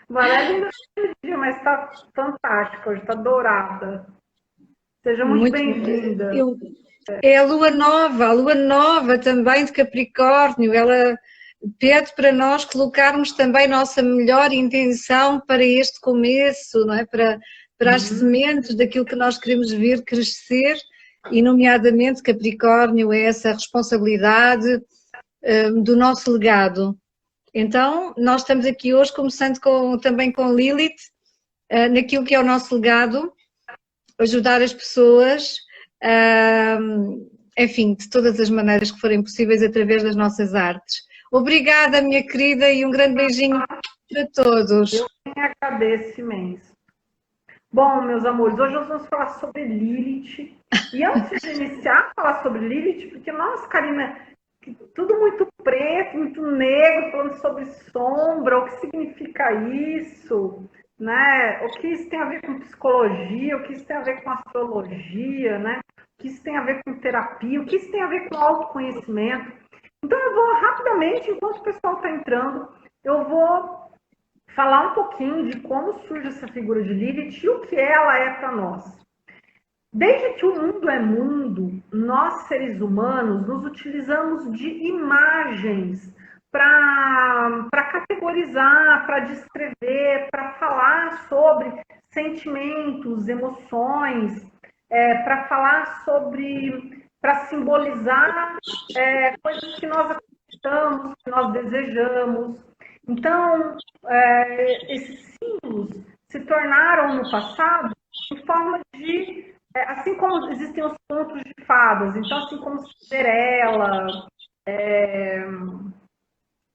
Valéria ainda não é dia, mas está fantástica hoje, está dourada. Seja muito Muito, bem-vinda. eu, é a lua nova também de Capricórnio. Ela pede para nós colocarmos também nossa melhor intenção para este começo, não é? Para as Uhum. sementes daquilo que nós queremos ver crescer, e nomeadamente Capricórnio é essa responsabilidade do nosso legado. Então, nós estamos aqui hoje começando também com Lilith, naquilo que é o nosso legado, ajudar as pessoas, enfim, de todas as maneiras que forem possíveis através das nossas artes. Obrigada, minha querida, e um grande beijinho para todos. Eu me agradeço imenso. Bom, meus amores, hoje nós vamos falar sobre Lilith. E antes de iniciar a falar sobre Lilith, porque, nossa, Karina, tudo muito preto, muito negro, falando sobre sombra, o que significa isso, né? O que isso tem a ver com psicologia, o que isso tem a ver com astrologia, né? O que isso tem a ver com terapia, o que isso tem a ver com autoconhecimento. Então eu vou rapidamente, enquanto o pessoal está entrando, eu vou falar um pouquinho de como surge essa figura de Lilith e o que ela é para nós. Desde que o mundo é mundo, nós seres humanos nos utilizamos de imagens para categorizar, para descrever, para falar sobre sentimentos, emoções, para falar sobre, para simbolizar coisas que nós acreditamos, que nós desejamos. Então, esses símbolos se tornaram no passado em forma de assim como existem os contos de fadas, então assim como Cinderela,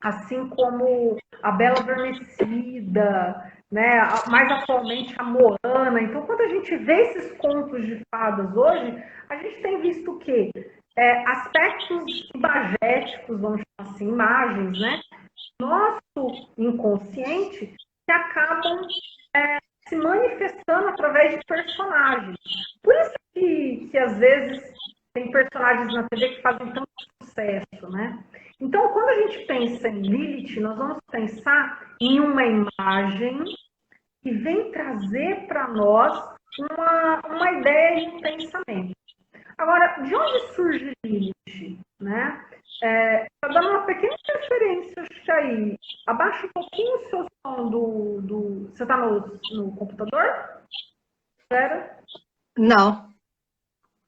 assim como a Bela Adormecida, né? Mais atualmente a Moana. Então, quando a gente vê esses contos de fadas hoje, a gente tem visto o quê? Aspectos imagéticos, vamos chamar assim, imagens, né? Nosso inconsciente que acabam se manifestando através de personagens. Por isso que às vezes tem personagens na TV que fazem tanto sucesso, né? Então, quando a gente pensa em Lilith, nós vamos pensar em uma imagem que vem trazer para nós uma ideia e um pensamento. Agora, de onde surge Lilith? Né? Tá dando uma pequena referência aí. Abaixa um pouquinho o seu som Você está no computador? Espera. Não,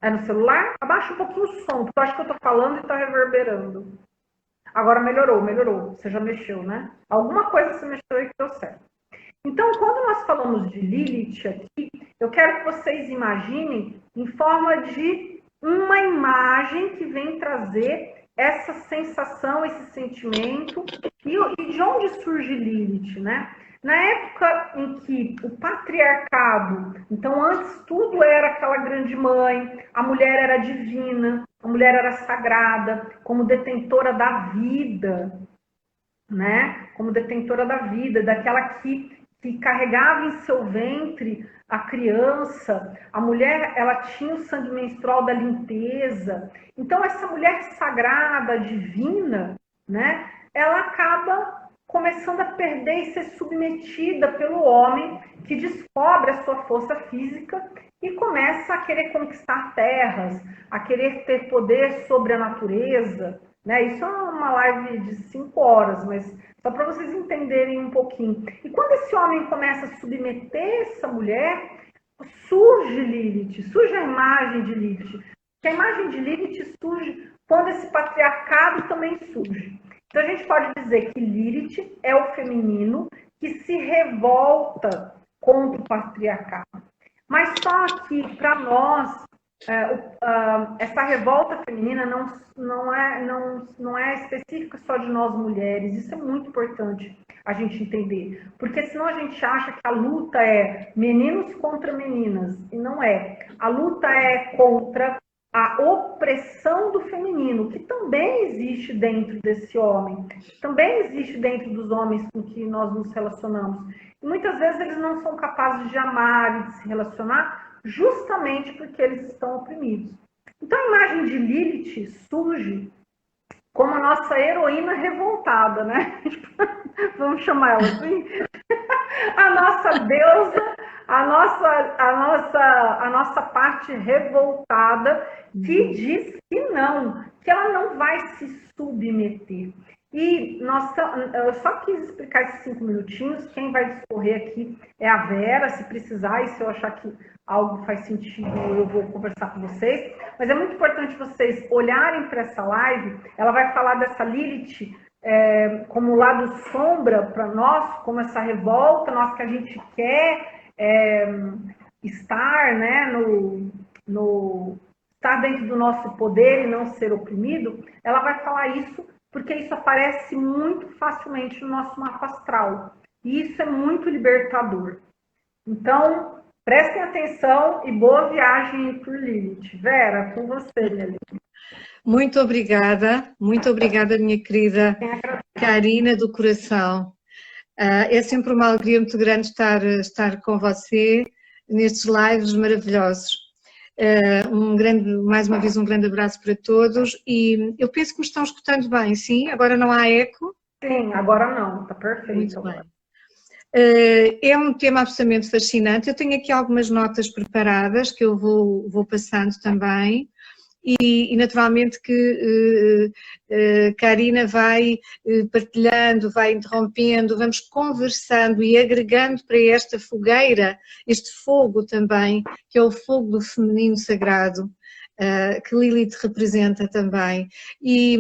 É no celular? Abaixa um pouquinho o som, porque eu acho que eu estou falando e está reverberando. Agora melhorou, melhorou. Você já mexeu, né? Alguma coisa você mexeu aí que deu certo. Então, quando nós falamos de Lilith aqui, eu quero que vocês imaginem em forma de uma imagem que vem trazer essa sensação, esse sentimento. E de onde surge Lilith, né? Na época em que o patriarcado, então antes tudo era aquela grande mãe, a mulher era divina, a mulher era sagrada, como detentora da vida, né? Como detentora da vida, daquela que carregava em seu ventre a criança, a mulher, ela tinha o sangue menstrual da limpeza. Então, essa mulher sagrada, divina, né? Ela acaba começando a perder e ser submetida pelo homem que descobre a sua força física e começa a querer conquistar terras, a querer ter poder sobre a natureza, né? Isso é uma live de 5 horas, mas só para vocês entenderem um pouquinho. E quando esse homem começa a submeter essa mulher, surge Lilith, surge a imagem de Lilith. Porque a imagem de Lilith surge quando esse patriarcado também surge. Então a gente pode dizer que Lilith é o feminino que se revolta contra o patriarcado. Mas só que, para nós, essa revolta feminina não é específica só de nós mulheres. Isso é muito importante a gente entender. Porque senão a gente acha que a luta é meninos contra meninas. E não é. A luta é contra a opressão do feminino, que também existe dentro desse homem, também existe dentro dos homens com que nós nos relacionamos. E muitas vezes eles não são capazes de amar e de se relacionar justamente porque eles estão oprimidos. Então a imagem de Lilith surge como a nossa heroína revoltada, né? Vamos chamar ela assim? A nossa deusa, a nossa parte revoltada que diz que ela não vai se submeter. E eu só quis explicar esses 5 minutinhos. Quem vai discorrer aqui é a Vera, se precisar, e se eu achar que algo faz sentido, eu vou conversar com vocês. Mas é muito importante vocês olharem para essa live. Ela vai falar dessa Lilith como lado sombra para nós, como essa revolta, nós que a gente quer estar, né, estar dentro do nosso poder e não ser oprimido. Ela vai falar isso porque isso aparece muito facilmente no nosso mapa astral. E isso é muito libertador. Então, prestem atenção e boa viagem por Lilith. Vera, com você, minha linda. Muito obrigada, minha querida Karina do coração. É sempre uma alegria muito grande estar com você nestes lives maravilhosos. Mais uma vez um grande abraço para todos e eu penso que me estão escutando bem, sim? Agora não há eco? Sim, agora não, está perfeito. Muito bem. É um tema absolutamente fascinante. Eu tenho aqui algumas notas preparadas que eu vou passando também. E naturalmente que Karina vai partilhando, vai interrompendo, vamos conversando e agregando para esta fogueira, este fogo também, que é o fogo do feminino sagrado, que Lilith representa também. E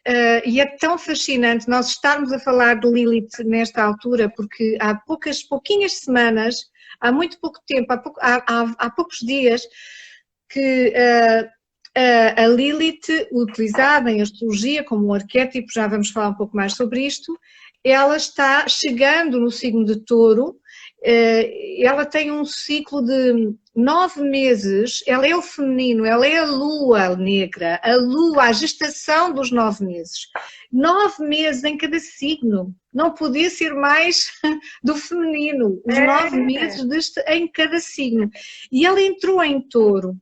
é tão fascinante nós estarmos a falar de Lilith nesta altura, porque há pouquinhas semanas, há muito pouco tempo, há poucos dias, que a Lilith, utilizada em astrologia como um arquétipo, já vamos falar um pouco mais sobre isto, ela está chegando no signo de Touro, ela tem um ciclo de 9 meses, ela é o feminino, ela é a lua negra, a gestação dos 9 meses. 9 meses em cada signo, não podia ser mais do feminino, os 9 meses em cada signo. E ela entrou em Touro.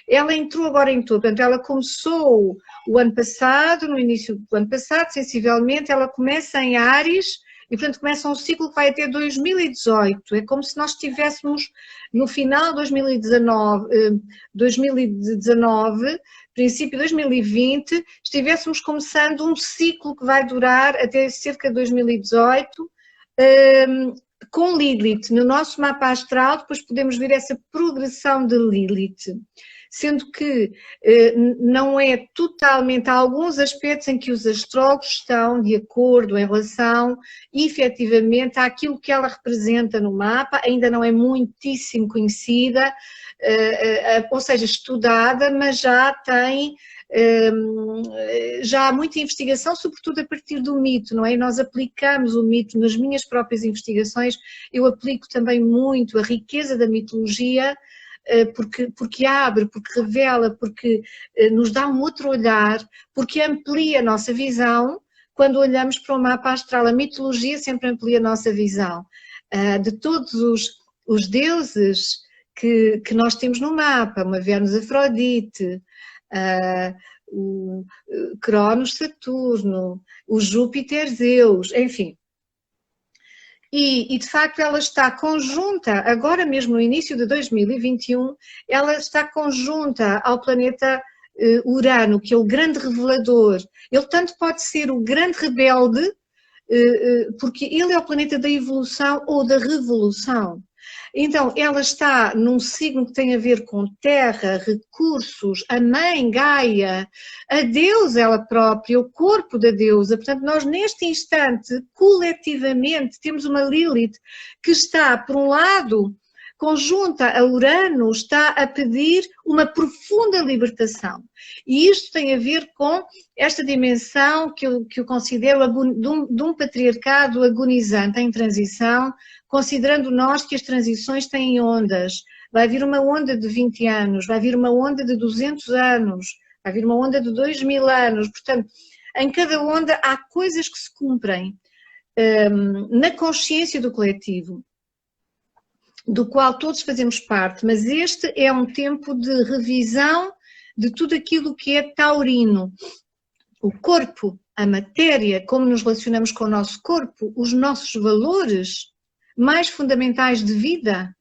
Ela entrou agora em Touro, portanto, ela começou o ano passado, no início do ano passado, sensivelmente, ela começa em Áries e, portanto, começa um ciclo que vai até 2018. É como se nós estivéssemos no final de 2019, princípio de 2020, estivéssemos começando um ciclo que vai durar até cerca de 2018, com Lilith. No nosso mapa astral, depois podemos ver essa progressão de Lilith. Sendo que não é totalmente, há alguns aspectos em que os astrólogos estão de acordo em relação, efetivamente, àquilo que ela representa no mapa, ainda não é muitíssimo conhecida, ou seja, estudada, mas já tem, já há muita investigação, sobretudo a partir do mito, não é? E nós aplicamos o mito nas minhas próprias investigações, eu aplico também muito a riqueza da mitologia, porque abre, porque revela, porque nos dá um outro olhar, porque amplia a nossa visão quando olhamos para o mapa astral. A mitologia sempre amplia a nossa visão. De todos os deuses que nós temos no mapa, uma Vênus Afrodite, o Cronos Saturno, o Júpiter Zeus, enfim. E de facto ela está conjunta, agora mesmo no início de 2021, ela está conjunta ao planeta Urano, que é o grande revelador. Ele tanto pode ser o grande rebelde, porque ele é o planeta da evolução ou da revolução. Então, ela está num signo que tem a ver com terra, recursos, a mãe Gaia, a deusa ela própria, o corpo da deusa. Portanto, nós neste instante, coletivamente, temos uma Lilith que está, por um lado, conjunta a Urano, está a pedir uma profunda libertação. E isto tem a ver com esta dimensão que eu considero de um patriarcado agonizante em transição, considerando nós que as transições têm ondas. Vai vir uma onda de 20 anos, vai vir uma onda de 200 anos, vai vir uma onda de 2000 anos. Portanto, em cada onda há coisas que se cumprem na consciência do coletivo, do qual todos fazemos parte, mas este é um tempo de revisão de tudo aquilo que é taurino. O corpo, a matéria, como nos relacionamos com o nosso corpo, os nossos valores, mais fundamentais de vida,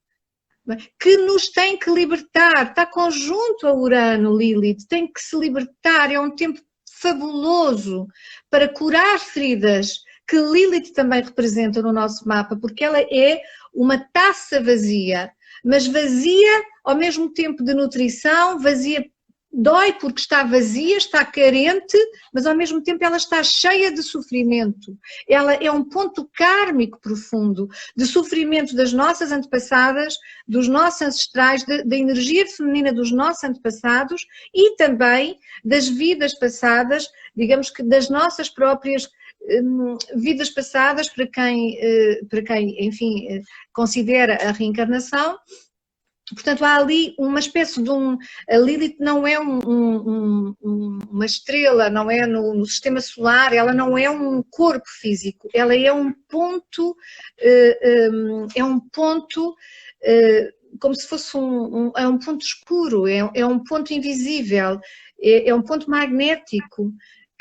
que nos tem que libertar. Está conjunto a Urano, Lilith, tem que se libertar. É um tempo fabuloso para curar feridas que Lilith também representa no nosso mapa, porque ela é uma taça vazia, mas vazia ao mesmo tempo de nutrição, vazia, dói porque está vazia, está carente, mas ao mesmo tempo ela está cheia de sofrimento. Ela é um ponto kármico profundo, de sofrimento das nossas antepassadas, dos nossos ancestrais, da energia feminina dos nossos antepassados e também das vidas passadas, digamos que das nossas próprias vidas passadas, para quem, enfim, considera a reencarnação. Portanto, há ali uma espécie de a Lilith não é uma estrela, não é no sistema solar, ela não é um corpo físico, ela é um ponto, como se fosse é um ponto escuro, é um ponto invisível, é um ponto magnético,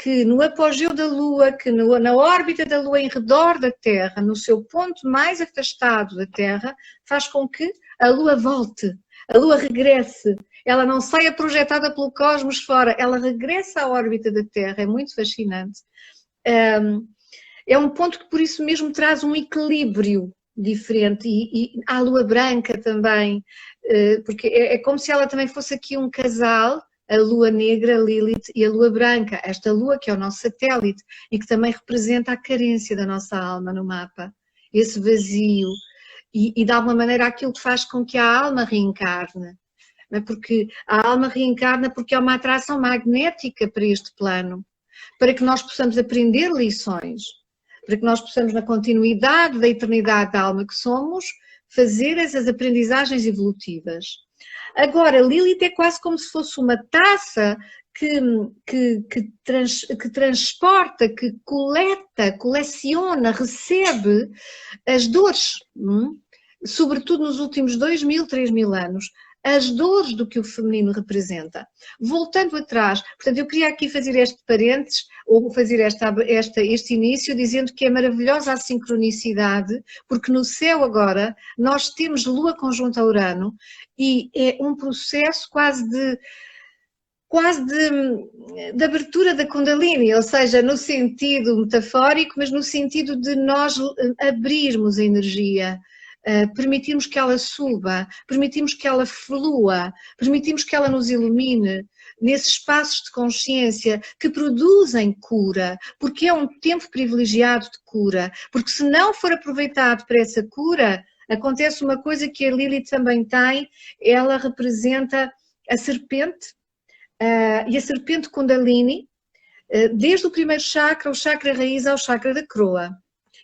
que no apogeu da Lua, que na órbita da Lua em redor da Terra, no seu ponto mais afastado da Terra, faz com que a Lua volte, a Lua regresse, ela não saia projetada pelo cosmos fora, ela regressa à órbita da Terra, é muito fascinante. É um ponto que por isso mesmo traz um equilíbrio diferente, e a Lua branca também, porque é como se ela também fosse aqui um casal, a Lua negra, Lilith, e a Lua branca, esta Lua que é o nosso satélite e que também representa a carência da nossa alma no mapa, esse vazio, e de alguma maneira aquilo que faz com que a alma reencarne, porque a alma reencarna porque é uma atração magnética para este plano, para que nós possamos aprender lições, para que nós possamos, na continuidade da eternidade da alma que somos, fazer essas aprendizagens evolutivas. Agora, Lilith é quase como se fosse uma taça que transporta, que coleta, coleciona, recebe as dores, sobretudo nos últimos 2000, 3000 anos, as dores do que o feminino representa. Voltando atrás, portanto, eu queria aqui fazer este parênteses, ou fazer este início, dizendo que é maravilhosa a sincronicidade, porque no céu agora nós temos Lua conjunta a Urano, e é um processo quase de abertura da Kundalini, ou seja, no sentido metafórico, mas no sentido de nós abrirmos a energia, permitirmos que ela suba, permitirmos que ela flua, permitirmos que ela nos ilumine nesses espaços de consciência que produzem cura, porque é um tempo privilegiado de cura, porque se não for aproveitado para essa cura, acontece uma coisa que a Lilith também tem, ela representa a serpente, e a serpente Kundalini, desde o primeiro chakra, o chakra raiz ao chakra da coroa,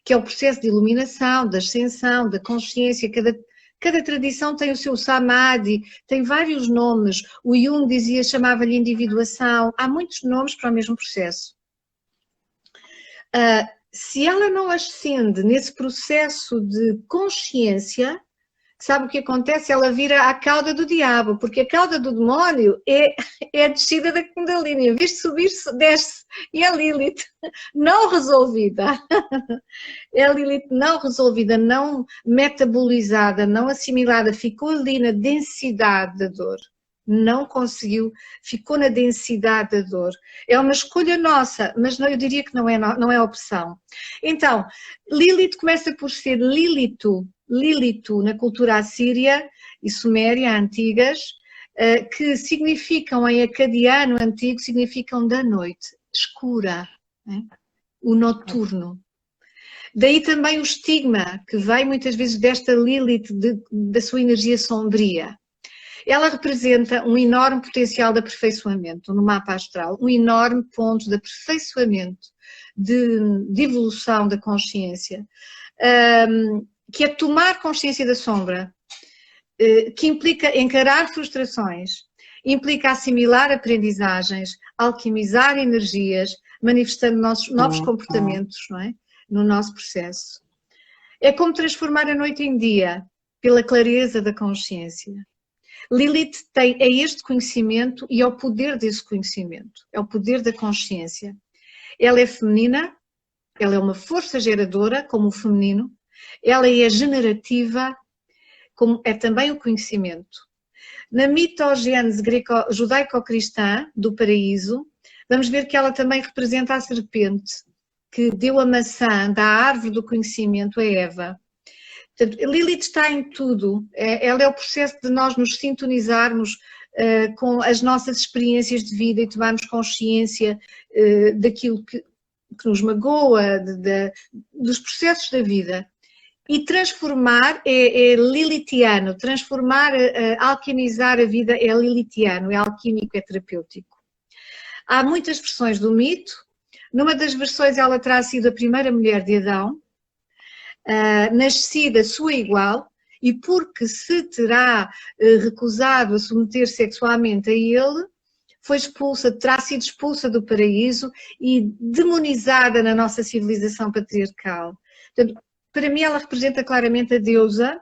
que é o processo de iluminação, de ascensão, da consciência. Cada tradição tem o seu samadhi, tem vários nomes. O Jung chamava-lhe individuação, há muitos nomes para o mesmo processo. Se ela não ascende nesse processo de consciência, sabe o que acontece? Ela vira a cauda do diabo, porque a cauda do demónio é a descida da Kundalini. Em vez de subir, desce. E a Lilith não resolvida. É a Lilith não resolvida, não metabolizada, não assimilada, ficou ali na densidade da dor. Não conseguiu, ficou na densidade da dor. É uma escolha nossa, mas eu diria que não é opção. Então, Lilith começa por ser Lilithu na cultura assíria e suméria antigas, que significam, em acadiano antigo, significam da noite, escura, né? O noturno. Daí também o estigma, que vem muitas vezes desta Lilith, da sua energia sombria. Ela representa um enorme potencial de aperfeiçoamento no mapa astral, um enorme ponto de aperfeiçoamento, de evolução da consciência, que é tomar consciência da sombra, que implica encarar frustrações, implica assimilar aprendizagens, alquimizar energias, manifestando novos comportamentos, não é? No nosso processo. É como transformar a noite em dia, pela clareza da consciência. Lilith é este conhecimento e é o poder desse conhecimento, é o poder da consciência. Ela é feminina, ela é uma força geradora, como o feminino, Ela é generativa, como é também o conhecimento. Na mitogênese judaico-cristã do paraíso, vamos ver que ela também representa a serpente, que deu a maçã da árvore do conhecimento a Eva. Portanto, Lilith está em tudo. Ela é o processo de nós nos sintonizarmos com as nossas experiências de vida e tomarmos consciência daquilo que nos magoa, dos processos da vida. E transformar é lilithiano, transformar, alquimizar a vida é lilithiano, é alquímico, é terapêutico. Há muitas versões do mito. Numa das versões ela terá sido a primeira mulher de Adão, nascida sua igual, e porque se terá recusado a submeter sexualmente a ele, foi expulsa, terá sido expulsa do paraíso e demonizada na nossa civilização patriarcal. Portanto, para mim ela representa claramente a deusa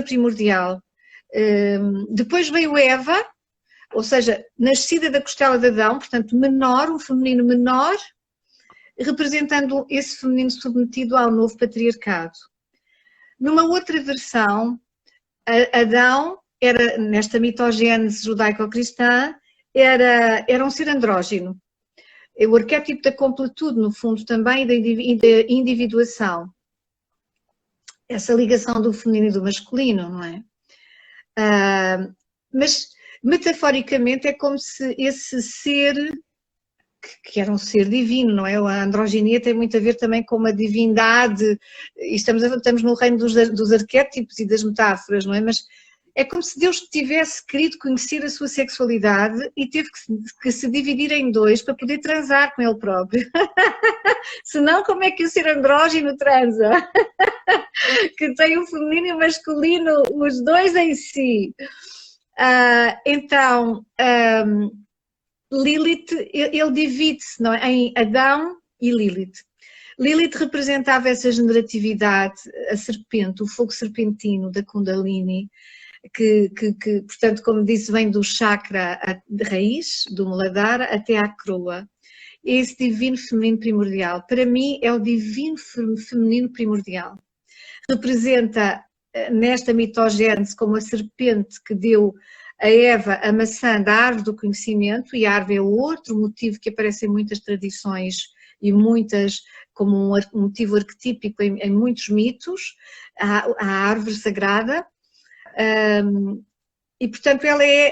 primordial. Depois veio Eva, ou seja, nascida da costela de Adão, portanto menor, um feminino menor, representando esse feminino submetido ao novo patriarcado. Numa outra versão, Adão era, nesta mitogênese judaico-cristã, era um ser andrógino. O arquétipo da completude, no fundo, também da individuação. Essa ligação do feminino e do masculino, não é? Mas, metaforicamente, é como se esse ser, que era um ser divino, não é? A androginia tem muito a ver também com uma divindade, e estamos no reino dos arquétipos e das metáforas, não é? Mas é como se Deus tivesse querido conhecer a sua sexualidade e teve que se dividir em dois para poder transar com ele próprio. Senão, como é que o ser andrógeno transa? Que tem o feminino e o masculino, os dois em si. Então, Lilith, ele divide-se, não é? Em Adão e Lilith. Lilith representava essa generatividade, a serpente, o fogo serpentino da Kundalini, que, portanto, como disse, vem do chakra de raiz, do Muladhara, até à coroa. Esse divino feminino primordial, para mim, é o divino feminino primordial. Representa, nesta mitogênese, como a serpente que deu a Eva a maçã da árvore do conhecimento, e a árvore é outro motivo que aparece em muitas tradições e muitas, como um motivo arquetípico em muitos mitos, a árvore sagrada. E portanto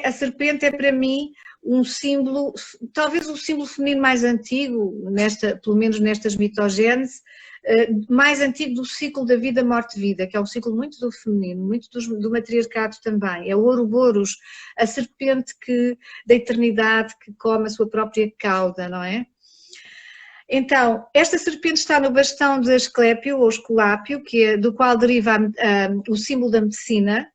a serpente é para mim um símbolo, talvez o símbolo feminino mais antigo, pelo menos nestas mitogêneses, mais antigo do ciclo da vida, morte, vida, que é um ciclo muito do feminino, muito do matriarcado também. É o Ouroboros, a serpente da eternidade que come a sua própria cauda, não é? Então, esta serpente está no bastão de Asclépio, ou Esculápio, do qual deriva o símbolo da medicina,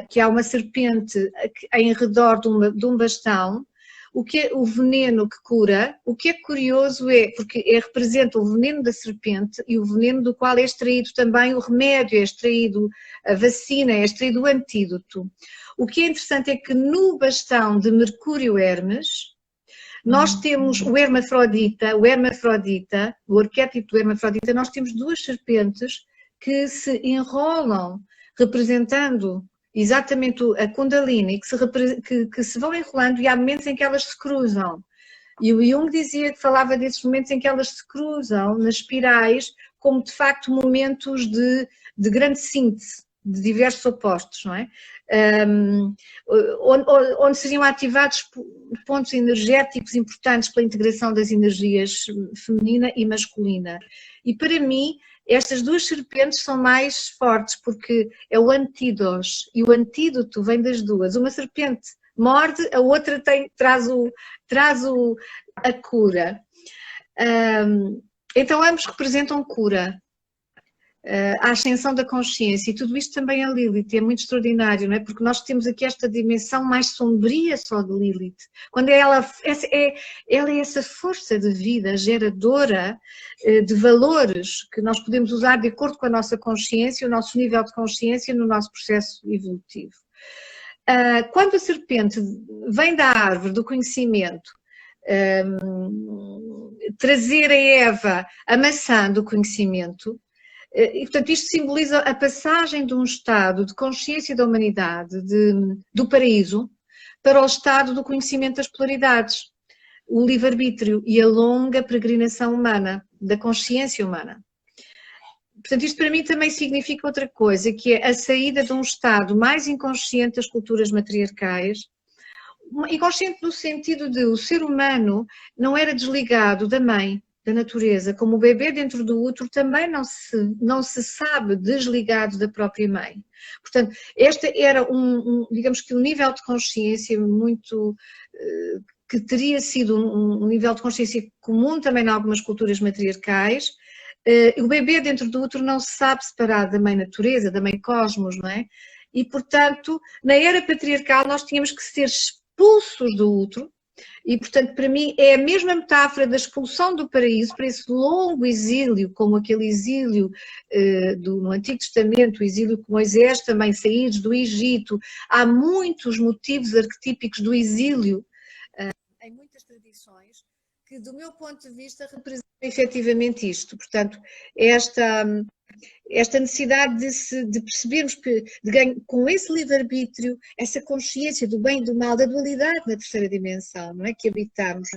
que há uma serpente em redor de um bastão, o que é o veneno que cura. O que é curioso porque representa o veneno da serpente e o veneno do qual é extraído também o remédio, é extraído a vacina, é extraído o antídoto. O que é interessante é que no bastão de Mercúrio Hermes, nós temos o hermafrodita, o arquétipo do hermafrodita, nós temos duas serpentes que se enrolam, representando exatamente a Kundalini, que se vão enrolando, e há momentos em que elas se cruzam. E o Jung dizia que falava desses momentos em que elas se cruzam nas espirais, como de facto momentos de grande síntese, de diversos opostos, não é? Onde seriam ativados pontos energéticos importantes pela integração das energias feminina e masculina. E para mim, estas duas serpentes são mais fortes, porque é o antídoto, e o antídoto vem das duas. Uma serpente morde, a outra traz a cura. Então ambos representam cura, a ascensão da consciência, e tudo isto também é Lilith, é muito extraordinário, não é? Porque nós temos aqui esta dimensão mais sombria só de Lilith, quando ela é essa força de vida geradora de valores que nós podemos usar de acordo com a nossa consciência, o nosso nível de consciência no nosso processo evolutivo. Quando a serpente vem da árvore do conhecimento, trazer a Eva a maçã do conhecimento, E, portanto, isto simboliza a passagem de um estado de consciência da humanidade, do paraíso, para o estado do conhecimento das polaridades, o livre-arbítrio e a longa peregrinação humana, da consciência humana. Portanto, isto para mim também significa outra coisa, que é a saída de um estado mais inconsciente das culturas matriarcais, inconsciente no sentido de o ser humano não era desligado da mãe, da natureza, como o bebê dentro do útero também não se sabe desligado da própria mãe. Portanto, este era digamos que um nível de consciência muito, que teria sido um nível de consciência comum também em algumas culturas matriarcais. O bebê dentro do útero não se sabe separar da mãe natureza, da mãe cosmos, não é? E, portanto, na era patriarcal nós tínhamos que ser expulsos do útero, e, portanto, para mim é a mesma metáfora da expulsão do paraíso para esse longo exílio, como aquele exílio no Antigo Testamento, o exílio que Moisés também, saídos do Egito. Há muitos motivos arquetípicos do exílio em muitas tradições, que do meu ponto de vista representam efetivamente isto. Portanto, esta necessidade de percebermos que com esse livre-arbítrio, essa consciência do bem e do mal, da dualidade na terceira dimensão, não é? Que habitamos.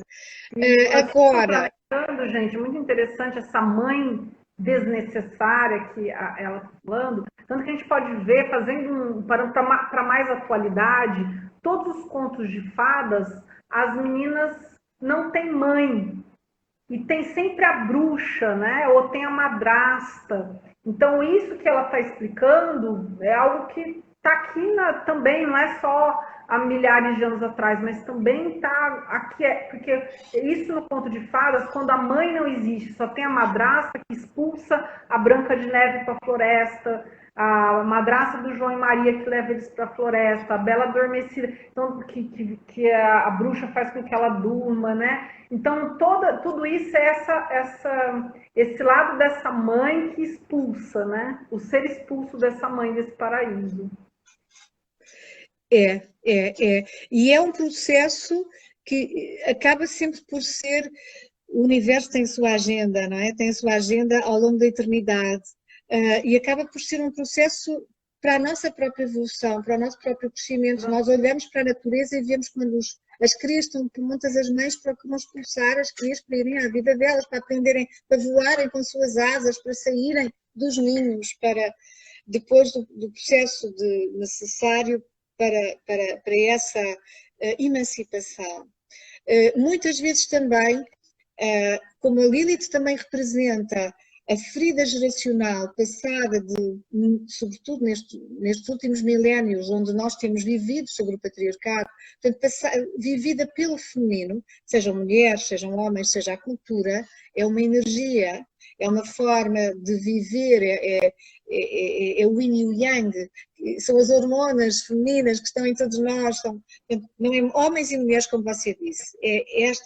Agora... Gente, muito interessante essa mãe desnecessária que ela está falando, tanto que a gente pode ver, fazendo para mais atualidade, todos os contos de fadas, as meninas não têm mãe, e tem sempre a bruxa, né? Ou tem a madrasta. Então, isso que ela está explicando é algo que está aqui também, não é só há milhares de anos atrás, mas também está aqui, porque isso no conto de fadas, quando a mãe não existe, só tem a madrasta que expulsa a Branca de Neve para a floresta, a madrasta do João e Maria que leva eles para a floresta, a Bela Adormecida, então, que a bruxa faz com que ela durma, né? Então, tudo isso é esse lado dessa mãe que expulsa, né? O ser expulso dessa mãe desse paraíso. E é um processo que acaba sempre por ser... O universo tem a sua agenda, não é? Tem a sua agenda ao longo da eternidade. E acaba por ser um processo para a nossa própria evolução, para o nosso próprio crescimento. Nós olhamos para a natureza e vemos quando as crias estão, muitas as mães procuram expulsar as crias para irem à vida delas, para aprenderem, para voarem com suas asas, para saírem dos ninhos, para depois do processo necessário para essa emancipação. Muitas vezes também, como a Lilith também representa a ferida geracional passada, sobretudo nestes últimos milénios, onde nós temos vivido sobre o patriarcado, portanto, vivida pelo feminino, sejam mulheres, sejam homens, seja a cultura, é uma energia, é uma forma de viver, é o yin e o yang, são as hormonas femininas que estão em todos nós, não é homens e mulheres, como você disse.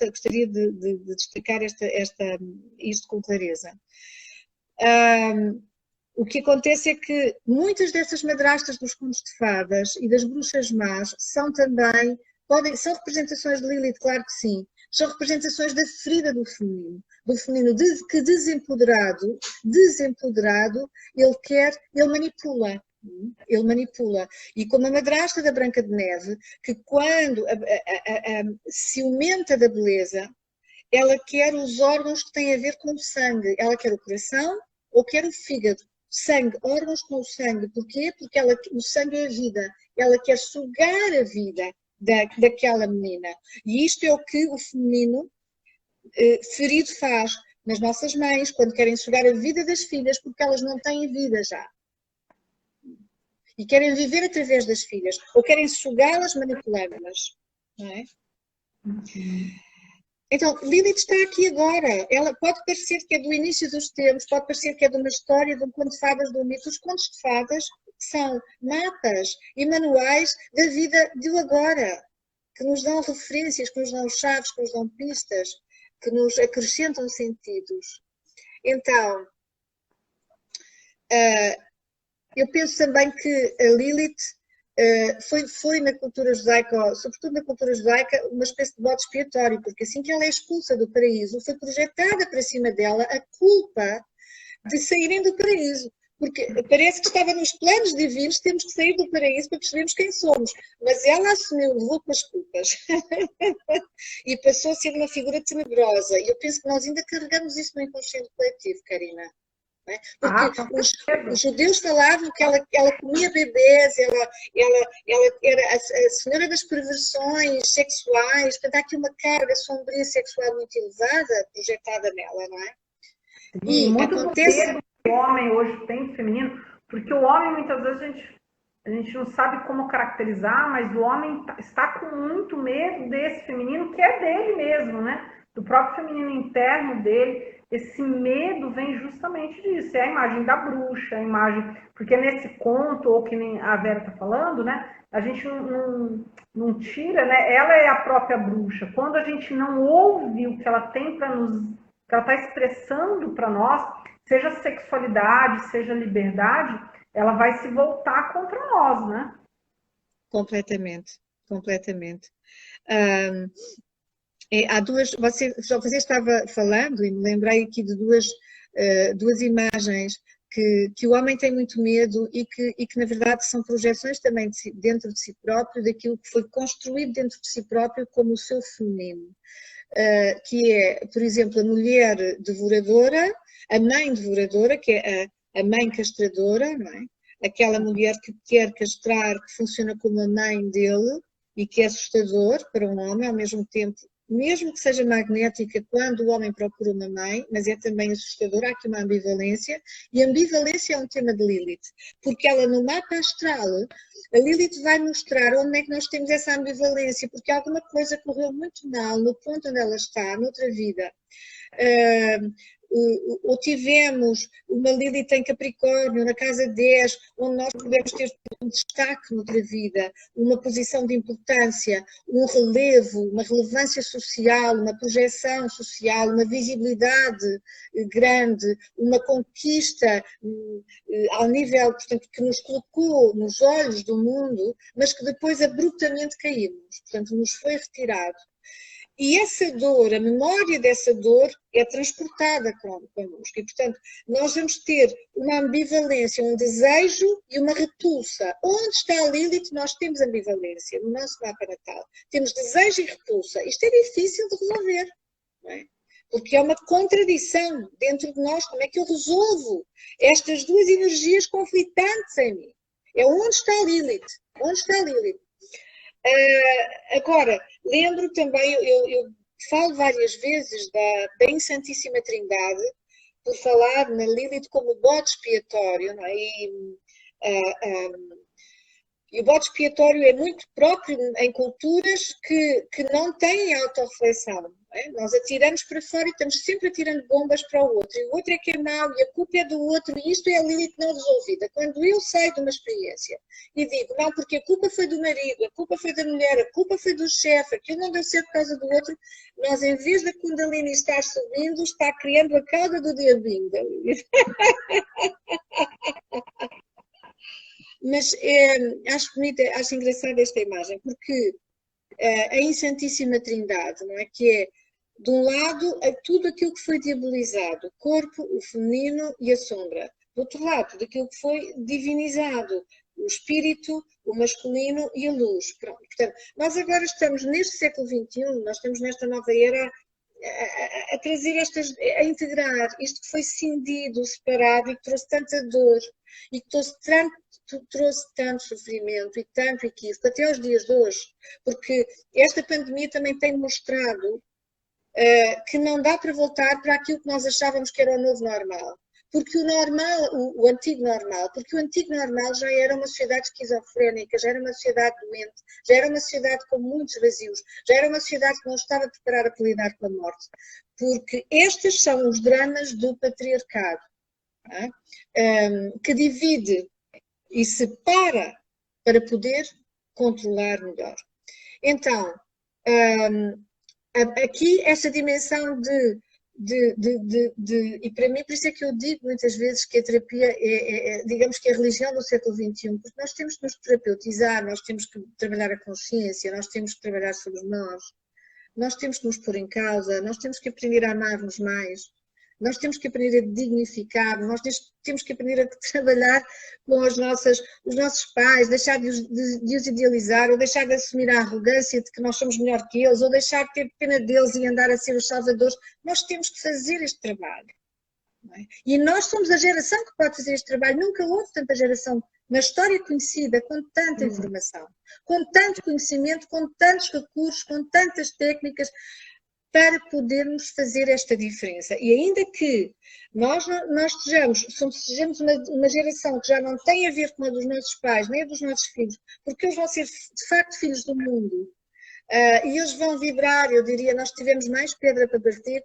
Gostaria de destacar isto com clareza. O que acontece é que muitas dessas madrastas dos contos de fadas e das bruxas más são também, são representações de Lilith, claro que sim, são representações da ferida do feminino que desempoderado, ele manipula. E como a madrasta da Branca de Neve, que quando ciumenta da beleza, ela quer os órgãos que têm a ver com o sangue, ela quer o coração ou quer o fígado. Sangue, órgãos com o sangue. Porquê? Porque o sangue é a vida. Ela quer sugar a vida daquela menina. E isto é o que o feminino ferido faz nas nossas mães, quando querem sugar a vida das filhas, porque elas não têm vida já. E querem viver através das filhas. Ou querem sugá-las manipulando-las. Não é? Então, Lilith está aqui agora. Ela pode parecer que é do início dos tempos, pode parecer que é de uma história, de um conto de fadas, do mito. Os contos de fadas são mapas e manuais da vida do agora, que nos dão referências, que nos dão chaves, que nos dão pistas, que nos acrescentam sentidos. Então, eu penso também que a Lilith foi na cultura judaica, sobretudo na cultura judaica, uma espécie de bode expiatório, porque assim que ela é expulsa do paraíso, foi projetada para cima dela a culpa de saírem do paraíso. Porque parece que estava nos planos divinos, temos que sair do paraíso para percebermos quem somos. Mas ela assumiu, levou com as culpas. E passou a ser uma figura tenebrosa. E eu penso que nós ainda carregamos isso no inconsciente coletivo, Karina. Não é? Porque os judeus falavam que ela comia bebês, ela era a senhora das perversões sexuais, portanto há aqui uma carga sombria sexual muito elevada projetada nela, não é? E muito acontece... do que o homem hoje tem feminino, porque o homem muitas vezes a gente não sabe como caracterizar, mas o homem está com muito medo desse feminino que é dele mesmo, né? Do próprio feminino interno dele. Esse medo vem justamente disso, é a imagem da bruxa, a imagem, porque nesse conto, ou que nem a Vera está falando, né? A gente não tira, né? Ela é a própria bruxa. Quando a gente não ouve o que ela tem para nos, que ela está expressando para nós, seja sexualidade, seja liberdade, ela vai se voltar contra nós, né? Completamente, completamente. Há duas, você estava falando e me lembrei aqui de duas imagens que o homem tem muito medo e que na verdade são projeções também dentro de si próprio, daquilo que foi construído dentro de si próprio como o seu feminino. Que é, por exemplo, a mulher devoradora, a mãe devoradora, que é a mãe castradora, não é? Aquela mulher que quer castrar, que funciona como a mãe dele e que é assustador para um homem, ao mesmo tempo, mesmo que seja magnética quando o homem procura uma mãe, mas é também assustador, há aqui uma ambivalência, e a ambivalência é um tema de Lilith, porque ela no mapa astral, a Lilith vai mostrar onde é que nós temos essa ambivalência, porque alguma coisa correu muito mal no ponto onde ela está, noutra vida. Ou tivemos uma Lilith em Capricórnio, na casa 10, onde nós podemos ter um destaque noutra vida, uma posição de importância, um relevo, uma relevância social, uma projeção social, uma visibilidade grande, uma conquista ao nível, portanto, que nos colocou nos olhos do mundo, mas que depois abruptamente caímos, portanto, nos foi retirado. E essa dor, a memória dessa dor é transportada connosco. E, portanto, nós vamos ter uma ambivalência, um desejo e uma repulsa. Onde está a Lilith, nós temos ambivalência no nosso mapa natal. Temos desejo e repulsa. Isto é difícil de resolver, não é? Porque é uma contradição dentro de nós. Como é que eu resolvo estas duas energias conflitantes em mim? É onde está a Lilith? Onde está a Lilith? Agora, lembro também, eu falo várias vezes da Santíssima Trindade, por falar na Lilith como bode expiatório, não é? E o bode expiatório é muito próprio em culturas que não têm autorreflexão. É? Nós atiramos para fora e estamos sempre atirando bombas para o outro. E o outro é que é mau e a culpa é do outro. E isto é a Lilith não resolvida. Quando eu saio de uma experiência e digo, não, porque a culpa foi do marido, a culpa foi da mulher, a culpa foi do chefe, aquilo não deu certo por causa do outro, nós, em vez da Kundalini estar subindo, está criando a cauda do diabinho da Lilith. Mas acho bonita, acho engraçada esta imagem, porque a Santíssima Trindade, não é? Que é, de um lado, tudo aquilo que foi diabolizado, o corpo, o feminino e a sombra. Do outro lado, daquilo que foi divinizado, o espírito, o masculino e a luz. Pronto. Portanto, nós agora estamos neste século XXI, nós estamos nesta nova era a trazer a integrar isto que foi cindido, separado e que trouxe tanta dor e que trouxe tanto sofrimento e tanto equívoco até aos dias de hoje, porque esta pandemia também tem mostrado que não dá para voltar para aquilo que nós achávamos que era o novo normal. Porque o normal, o antigo normal, porque o antigo normal já era uma sociedade esquizofrénica, já era uma sociedade doente, já era uma sociedade com muitos vazios, já era uma sociedade que não estava preparada para lidar com a morte. Porque estes são os dramas do patriarcado, que divide e separa para poder controlar melhor. Então, aqui essa dimensão e para mim, por isso é que eu digo muitas vezes que a terapia digamos que é a religião do século XXI, porque nós temos que nos terapeutizar, nós temos que trabalhar a consciência, nós temos que trabalhar sobre nós temos que nos pôr em causa, nós temos que aprender a amar-nos mais, nós temos que aprender a dignificar, nós temos que aprender a trabalhar com os nossos pais, deixar de os idealizar, ou deixar de assumir a arrogância de que nós somos melhor que eles, ou deixar de ter pena deles e andar a ser os salvadores. Nós temos que fazer este trabalho. Não é? E nós somos a geração que pode fazer este trabalho. Nunca houve tanta geração na história conhecida, com tanta informação, com tanto conhecimento, com tantos recursos, com tantas técnicas, para podermos fazer esta diferença. E ainda que nós sejamos uma geração que já não tem a ver com a dos nossos pais, nem a dos nossos filhos, porque eles vão ser de facto filhos do mundo, e eles vão vibrar, eu diria, nós tivemos mais pedra para bater,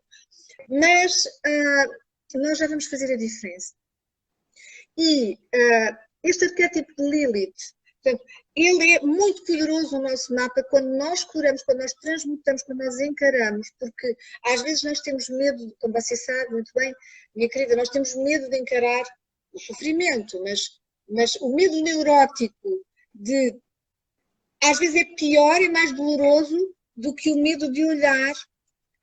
mas nós já vamos fazer a diferença. E este arquétipo de Lilith, portanto, ele é muito poderoso no nosso mapa quando nós curamos, quando nós transmutamos, quando nós encaramos, porque às vezes nós temos medo, como você sabe muito bem, minha querida, nós temos medo de encarar o sofrimento, mas o medo neurótico às vezes é pior e mais doloroso do que o medo de olhar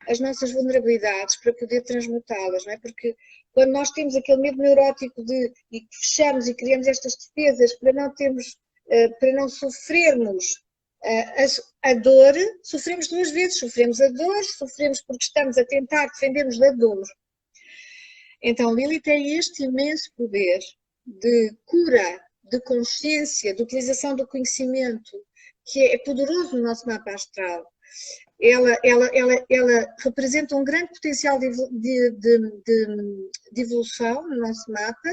as nossas vulnerabilidades para poder transmutá-las, não é? Porque quando nós temos aquele medo neurótico e fechamos e criamos estas defesas para não sofrermos a dor, sofremos duas vezes, sofremos a dor, sofremos porque estamos a tentar defender-nos da dor. Então Lilith tem este imenso poder de cura, de consciência, de utilização do conhecimento, que é poderoso no nosso mapa astral. Ela representa um grande potencial de evolução no nosso mapa.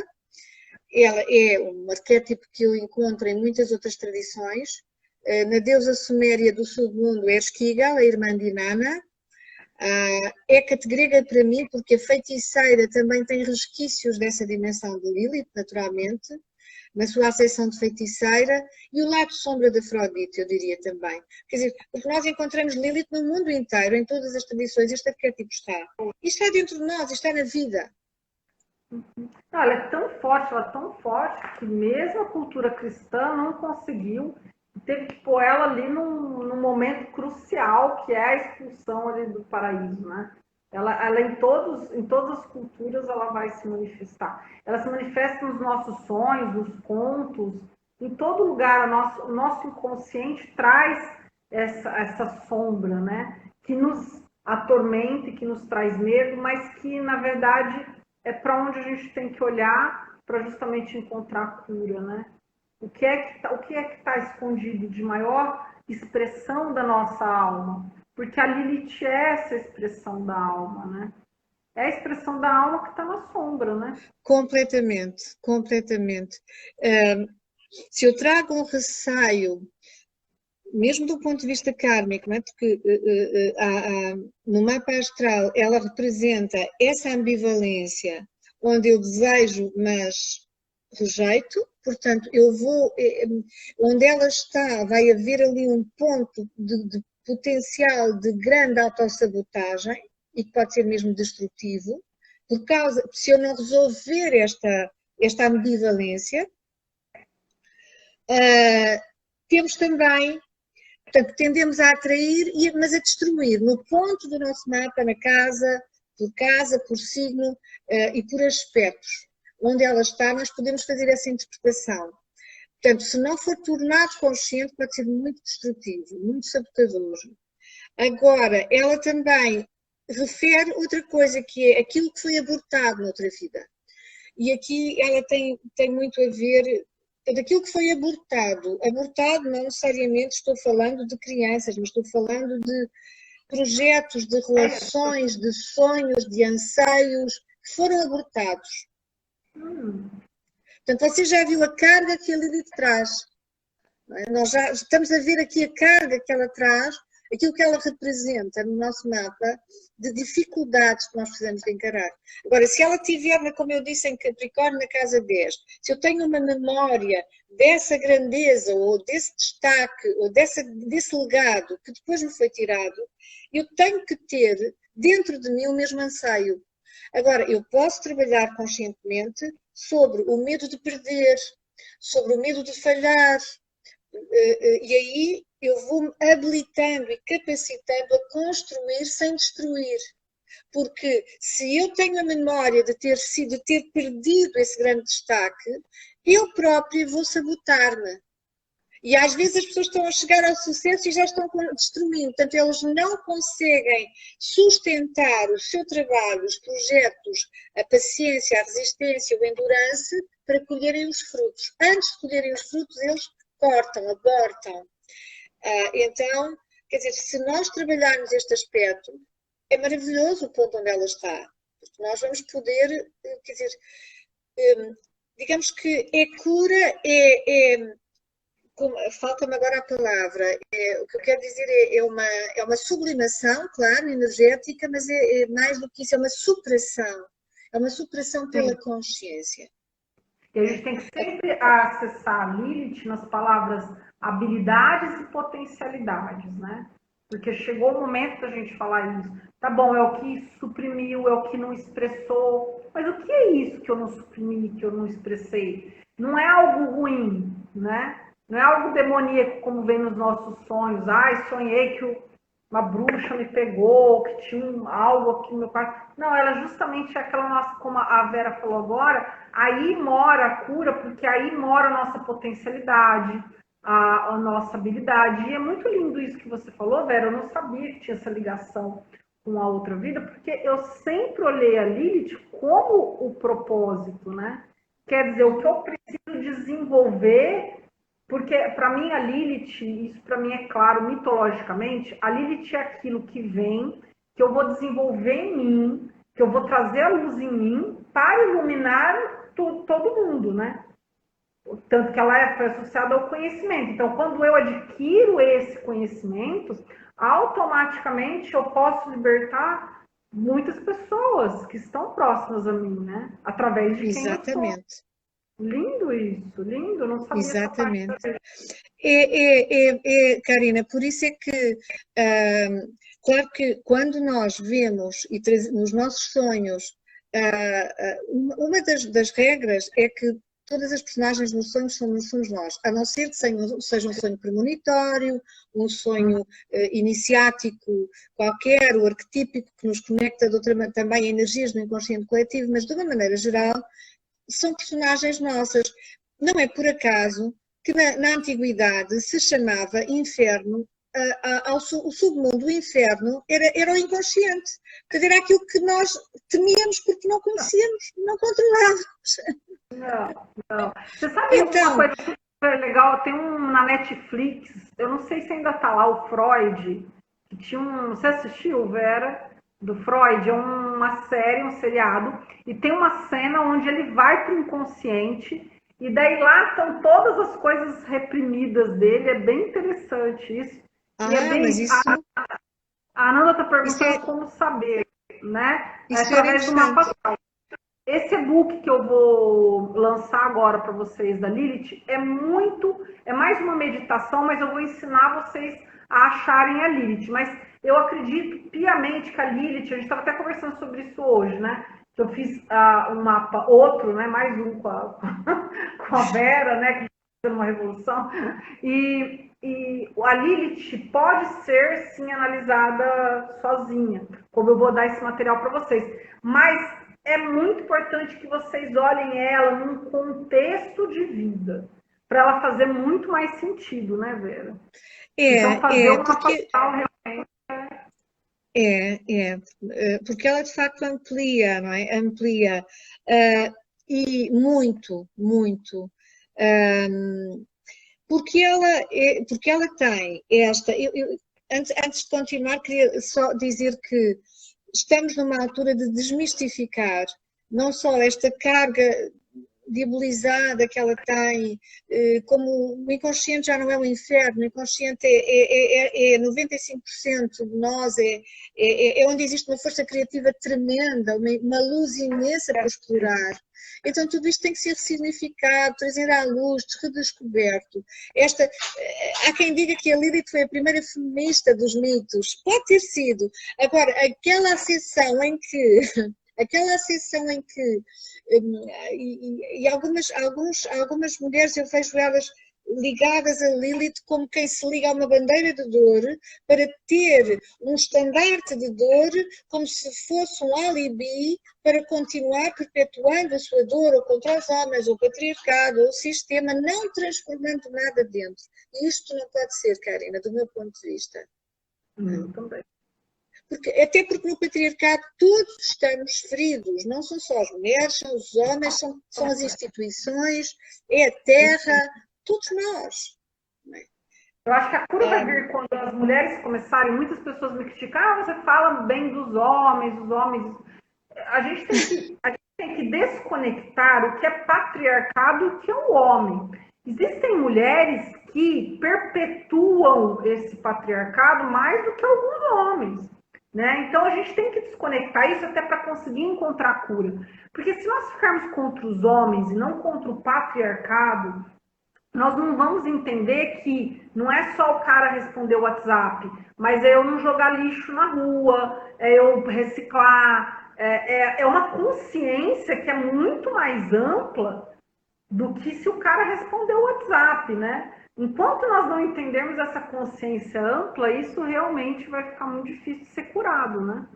Ela é um arquétipo que eu encontro em muitas outras tradições. Na deusa suméria do submundo é Esquigal, a irmã de Inanna. É categrega para mim porque a feiticeira também tem resquícios dessa dimensão de Lilith, naturalmente, na sua acessão de feiticeira, e o lado sombra de Afrodite, eu diria também. Quer dizer, porque nós encontramos Lilith no mundo inteiro, em todas as tradições, este arquétipo está. E está dentro de nós, está na vida. Não, ela é tão forte que mesmo a cultura cristã não conseguiu, teve que pôr ela ali num momento crucial, que é a expulsão ali do paraíso, né? Ela em todas as culturas ela vai se manifestar. Ela se manifesta nos nossos sonhos, nos contos, em todo lugar. O nosso inconsciente traz essa sombra, né? Que nos atormenta e que nos traz medo, mas que, na verdade, é para onde a gente tem que olhar para justamente encontrar a cura, né? O que é que está escondido de maior expressão da nossa alma? Porque a Lilith é essa expressão da alma, né? É a expressão da alma que está na sombra, né? Completamente, completamente. Se eu trago um receio, mesmo do ponto de vista kármico, não é? Porque no mapa astral ela representa essa ambivalência, onde eu desejo, mas rejeito. Portanto, onde ela está, vai haver ali um ponto de potencial de grande autossabotagem, e que pode ser mesmo destrutivo, se eu não resolver esta ambivalência. Temos também, portanto, tendemos a atrair, mas a destruir, no ponto do nosso mapa, na casa, por signo e por aspectos. Onde ela está, nós podemos fazer essa interpretação. Portanto, se não for tornado consciente, pode ser muito destrutivo, muito sabotador. Agora, ela também refere outra coisa, que é aquilo que foi abortado noutra vida. E aqui ela tem muito a ver daquilo que foi abortado. Abortado não necessariamente estou falando de crianças, mas estou falando de projetos, de relações, de sonhos, de anseios que foram abortados. Portanto, você já viu a carga que a Lilith traz. Nós já estamos a ver aqui a carga que ela traz, aquilo que ela representa no nosso mapa, de dificuldades que nós precisamos de encarar. Agora, se ela tiver, como eu disse, em Capricórnio, na casa 10, se eu tenho uma memória dessa grandeza, ou desse destaque, ou desse legado que depois me foi tirado, eu tenho que ter dentro de mim o mesmo anseio. Agora, eu posso trabalhar conscientemente sobre o medo de perder, sobre o medo de falhar, e aí eu vou-me habilitando e capacitando a construir sem destruir. Porque se eu tenho a memória de ter perdido esse grande destaque, eu própria vou sabotar-me. E às vezes as pessoas estão a chegar ao sucesso e já estão destruindo. Portanto, eles não conseguem sustentar o seu trabalho, os projetos, a paciência, a resistência, o endurance, para colherem os frutos. Antes de colherem os frutos, eles cortam, abortam. Então, quer dizer, se nós trabalharmos este aspecto, é maravilhoso o ponto onde ela está. Porque nós vamos poder, quer dizer, digamos que é cura, falta-me agora a palavra, o que eu quero dizer é uma sublimação, claro, energética, mas é mais do que isso, é uma superação pela consciência. E a gente tem que sempre acessar a Lilith nas palavras habilidades e potencialidades, né? Porque chegou o momento da gente falar isso. Tá bom, é o que suprimiu, é o que não expressou, mas o que é isso que eu não suprimi, que eu não expressei? Não é algo ruim, né? Não é algo demoníaco como vem nos nossos sonhos. Ai, sonhei que uma bruxa me pegou, que tinha algo aqui no meu quarto. Não, ela justamente é aquela nossa, como a Vera falou agora, aí mora a cura, porque aí mora a nossa potencialidade, a nossa habilidade. E é muito lindo isso que você falou, Vera. Eu não sabia que tinha essa ligação com a outra vida, porque eu sempre olhei a Lilith como o propósito, né? Quer dizer, o que eu preciso desenvolver. Porque, para mim, a Lilith, isso para mim é claro, mitologicamente, a Lilith é aquilo que vem, que eu vou desenvolver em mim, que eu vou trazer a luz em mim para iluminar todo mundo, né? Tanto que ela foi associada ao conhecimento. Então, quando eu adquiro esse conhecimento, automaticamente eu posso libertar muitas pessoas que estão próximas a mim, né? Através de quem eu sou. Lindo isso, lindo, não sabia. Exatamente. Karina, por isso é que, claro que quando nós vemos nos nossos sonhos, uma das regras é que todas as personagens nos sonhos somos nós, a não ser que seja um sonho premonitório, um sonho iniciático qualquer, o arquetípico que nos conecta também a energias do inconsciente coletivo, mas de uma maneira geral, são personagens nossas. Não é por acaso que na antiguidade se chamava inferno, o submundo, o inferno, era o inconsciente. Portanto, era aquilo que nós temíamos porque não conhecíamos, não controlávamos. Não. Você sabe uma coisa super legal? Tem na Netflix, eu não sei se ainda está lá, o Freud, que tinha você assistiu, Vera? Do Freud, é uma série, um seriado, e tem uma cena onde ele vai para o inconsciente, e daí lá estão todas as coisas reprimidas dele, é bem interessante isso. E é bem, mas isso... A Ananda está perguntando como saber, né? Isso através do mapa astral. Esse e-book que eu vou lançar agora para vocês da Lilith é mais uma meditação, mas eu vou ensinar vocês a acharem a Lilith, mas eu acredito piamente que a Lilith, a gente estava até conversando sobre isso hoje, né? Eu fiz um mapa, outro, né? Mais um com a Vera, né? Que está fazendo uma revolução. E a Lilith pode ser, sim, analisada sozinha, como eu vou dar esse material para vocês. Mas é muito importante que vocês olhem ela num contexto de vida, para ela fazer muito mais sentido, né, Vera? Então, fazer uma total porque ela de facto amplia, não é? Amplia e muito, porque ela tem esta. Antes de continuar, queria só dizer que estamos numa altura de desmistificar não só esta carga diabolizada que ela tem, como o inconsciente já não é um inferno, o inconsciente é 95% de nós, é onde existe uma força criativa tremenda, uma luz imensa para explorar. Então tudo isto tem que ser ressignificado, trazer à luz, redescoberto. Há quem diga que a Lilith foi a primeira feminista dos mitos, pode ter sido. Agora, aquela acessão em que e algumas mulheres, eu vejo elas ligadas a Lilith como quem se liga a uma bandeira de dor para ter um estandarte de dor como se fosse um alibi para continuar perpetuando a sua dor ou contra os homens, ou o patriarcado, ou o sistema, não transformando nada dentro. E isto não pode ser, Karina, do meu ponto de vista. Também. Até porque no patriarcado todos estamos feridos, não são só as mulheres, são os homens, são as instituições, é a terra, todos nós. Eu acho que a cura vai vir quando as mulheres começarem, muitas pessoas me criticam, você fala bem dos homens, os homens. A gente tem que desconectar o que é patriarcado e o que é o homem. Existem mulheres que perpetuam esse patriarcado mais do que alguns homens. Né? Então a gente tem que desconectar isso até para conseguir encontrar a cura. Porque se nós ficarmos contra os homens e não contra o patriarcado, nós não vamos entender que não é só o cara responder o WhatsApp, mas é eu não jogar lixo na rua, é eu reciclar, é uma consciência que é muito mais ampla do que se o cara responder o WhatsApp, né? Enquanto nós não entendermos essa consciência ampla, isso realmente vai ficar muito difícil de ser curado, né?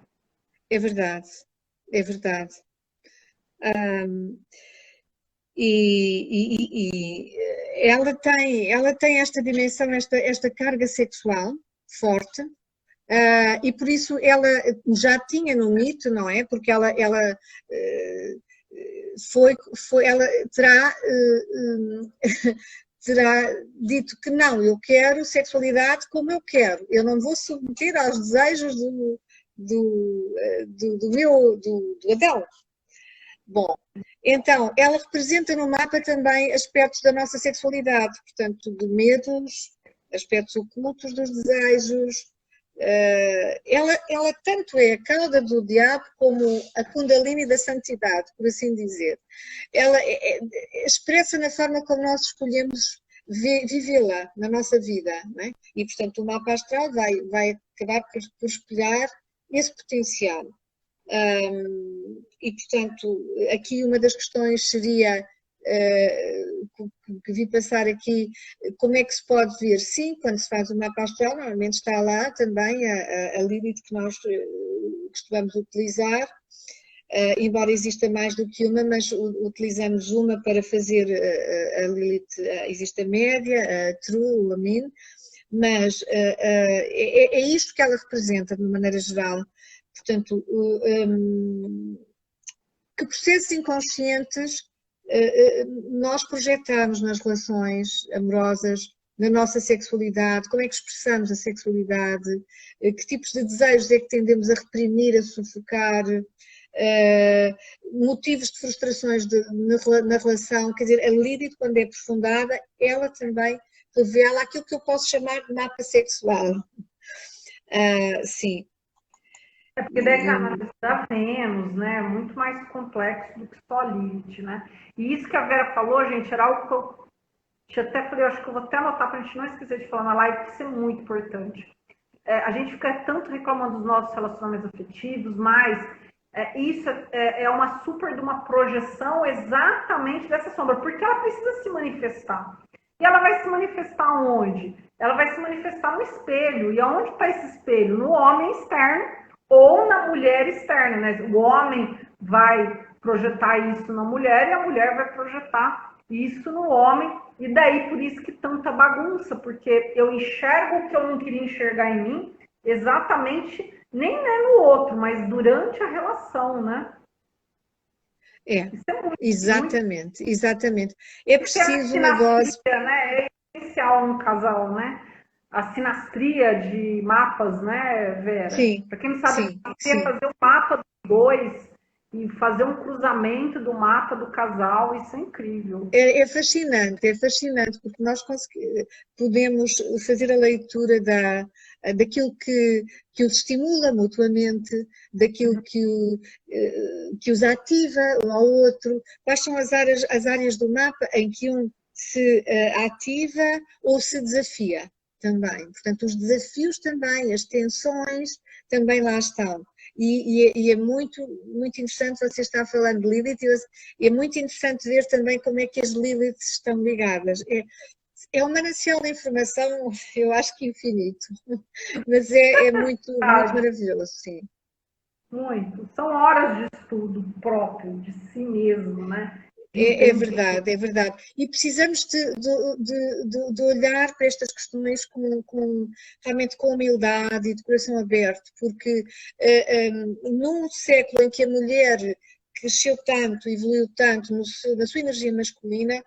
É verdade, é verdade. E ela tem esta dimensão, esta carga sexual forte, e por isso ela já tinha no mito, não é? Porque ela terá dito que não, eu quero sexualidade como eu quero, eu não vou submeter aos desejos do Adão. Bom, então, ela representa no mapa também aspectos da nossa sexualidade, portanto, de medos, aspectos ocultos dos desejos. Ela tanto é a cauda do diabo como a Kundalini da santidade, por assim dizer. Ela expressa na forma como nós escolhemos vivê-la na nossa vida, não é? E, portanto, o mapa astral vai acabar por espelhar esse potencial. E, portanto, aqui uma das questões seria, que vi passar aqui, como é que se pode ver? Sim, quando se faz o mapa astral, normalmente está lá também a Lilith que nós costumamos utilizar, embora exista mais do que uma, mas utilizamos uma para fazer a Lilith, existe a média, a true, a min, mas é isto que ela representa de uma maneira geral. Portanto, que processos inconscientes nós projetamos nas relações amorosas, na nossa sexualidade, como é que expressamos a sexualidade, que tipos de desejos é que tendemos a reprimir, a sufocar, motivos de frustrações na relação, quer dizer, a Lilith, quando é aprofundada, ela também revela aquilo que eu posso chamar de mapa sexual. Sim. É porque daí a Vênus, né, é muito mais complexo do que só Lilith, né? E isso que a Vera falou, gente, era algo que eu até falei, eu acho que eu vou até anotar para a gente não esquecer de falar na live, porque isso é muito importante. A gente fica tanto reclamando dos nossos relacionamentos afetivos, mas isso é uma super de uma projeção exatamente dessa sombra, porque ela precisa se manifestar. E ela vai se manifestar onde? Ela vai se manifestar no espelho. E aonde está esse espelho? No homem externo ou na mulher externa, né? O homem vai projetar isso na mulher e a mulher vai projetar isso no homem. E daí por isso que tanta bagunça, porque eu enxergo o que eu não queria enxergar em mim, exatamente, nem no outro, mas durante a relação, né? Isso é muito, exatamente, muito... exatamente. É preciso uma dose... Né? É essencial no casal, né? A sinastria de mapas, né, Vera? Sim. Para quem não sabe, fazer o mapa dos dois e fazer um cruzamento do mapa do casal, isso é incrível. É fascinante, porque nós podemos fazer a leitura daquilo que os estimula mutuamente, daquilo que os ativa um ao outro, quais são as áreas do mapa em que um se ativa ou se desafia também. Portanto, os desafios também, as tensões também lá estão. E é muito, muito interessante, você está falando de Lilith, e é muito interessante ver também como é que as Liliths estão ligadas. é um manancial de informação, eu acho que infinito, mas é muito, muito maravilhoso, sim. Muito. São horas de estudo próprio, de si mesmo, né? De É entender. verdade, é verdade. E precisamos de olhar para estas questões realmente com humildade e de coração aberto, porque num século em que a mulher cresceu tanto, evoluiu tanto na sua energia masculina,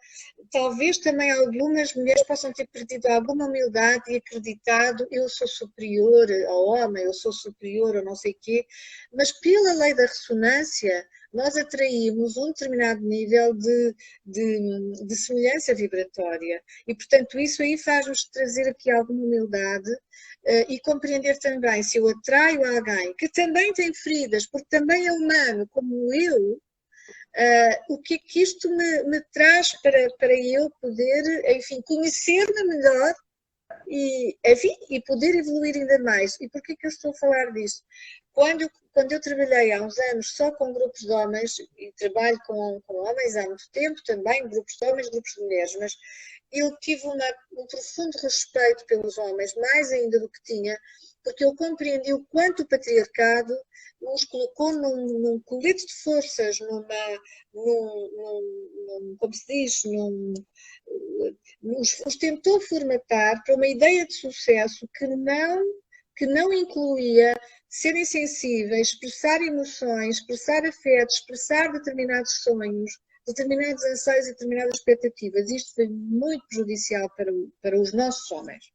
talvez também algumas mulheres possam ter perdido alguma humildade e acreditado eu sou superior ao homem, eu sou superior ao não sei quê, mas pela lei da ressonância nós atraímos um determinado nível de semelhança vibratória e, portanto, isso aí faz-nos trazer aqui alguma humildade e compreender também, se eu atraio alguém que também tem feridas, porque também é humano, como eu, o que é que isto me traz para eu poder, enfim, conhecer-me melhor e, enfim, e poder evoluir ainda mais. E porquê que eu estou a falar disto? Quando eu trabalhei há uns anos só com grupos de homens, e trabalho com homens há muito tempo também, grupos de homens, grupos de mulheres, mas eu tive um profundo respeito pelos homens, mais ainda do que tinha, porque eu compreendi o quanto o patriarcado os colocou num colete de forças, como se diz, os tentou formatar para uma ideia de sucesso que não incluía serem sensíveis, expressar emoções, expressar afetos, expressar determinados sonhos, determinados anseios e determinadas expectativas. Isto foi muito prejudicial para os nossos homens.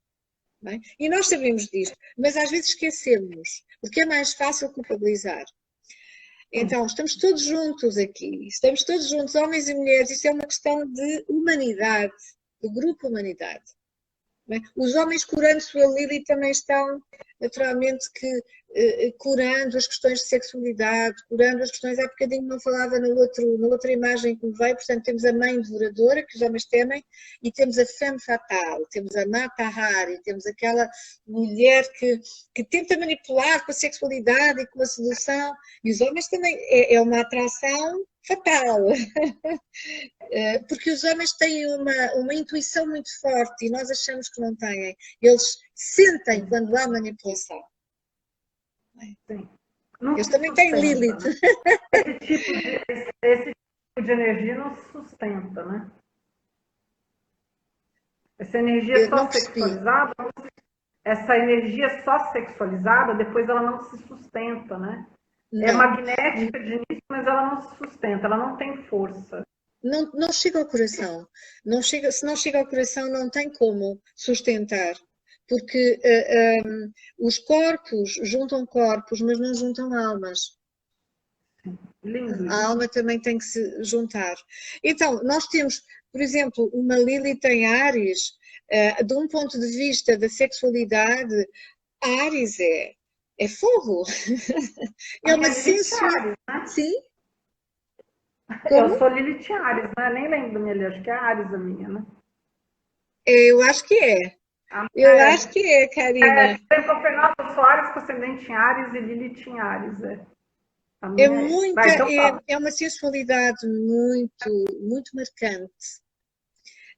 Bem? E nós sabemos disto, mas às vezes esquecemos, porque é mais fácil culpabilizar. Então, estamos todos juntos aqui, estamos todos juntos, homens e mulheres, isto é uma questão de humanidade, de grupo humanidade. Bem? Os homens curando sua Lili também estão, naturalmente, curando as questões de sexualidade, curando as questões, há bocadinho não falava na outra imagem que me veio, portanto temos a mãe devoradora, que os homens temem, e temos a femme fatale, temos a Mata Hari, temos aquela mulher que tenta manipular com a sexualidade e com a sedução, e os homens também, é uma atração fatal, porque os homens têm uma intuição muito forte e nós achamos que não têm, eles sentem quando há manipulação. Sim. Eles também têm Lilith. Né? Esse tipo de energia não se sustenta, né? Essa energia só sexualizada, essa energia só sexualizada, depois ela não se sustenta, né? Não. É magnética de início, mas ela não se sustenta, ela não tem força. Não chega ao coração. Se não chega ao coração, não tem como sustentar. Porque os corpos juntam corpos, mas não juntam almas. Lindo. A alma também tem que se juntar. Então, nós temos, por exemplo, uma Lilith em Áries, de um ponto de vista da sexualidade, Áries é fogo. É uma sensualidade. Né? Sim. Como? Eu sou Lilith Áries, né? Nem lembro da minha Lilith, acho que é Áries a minha, né? Eu acho que é. Eu acho que é, Karina. Eu sou Áries com ascendente em Áries e Lilith em Áries. É uma sensualidade muito, muito marcante.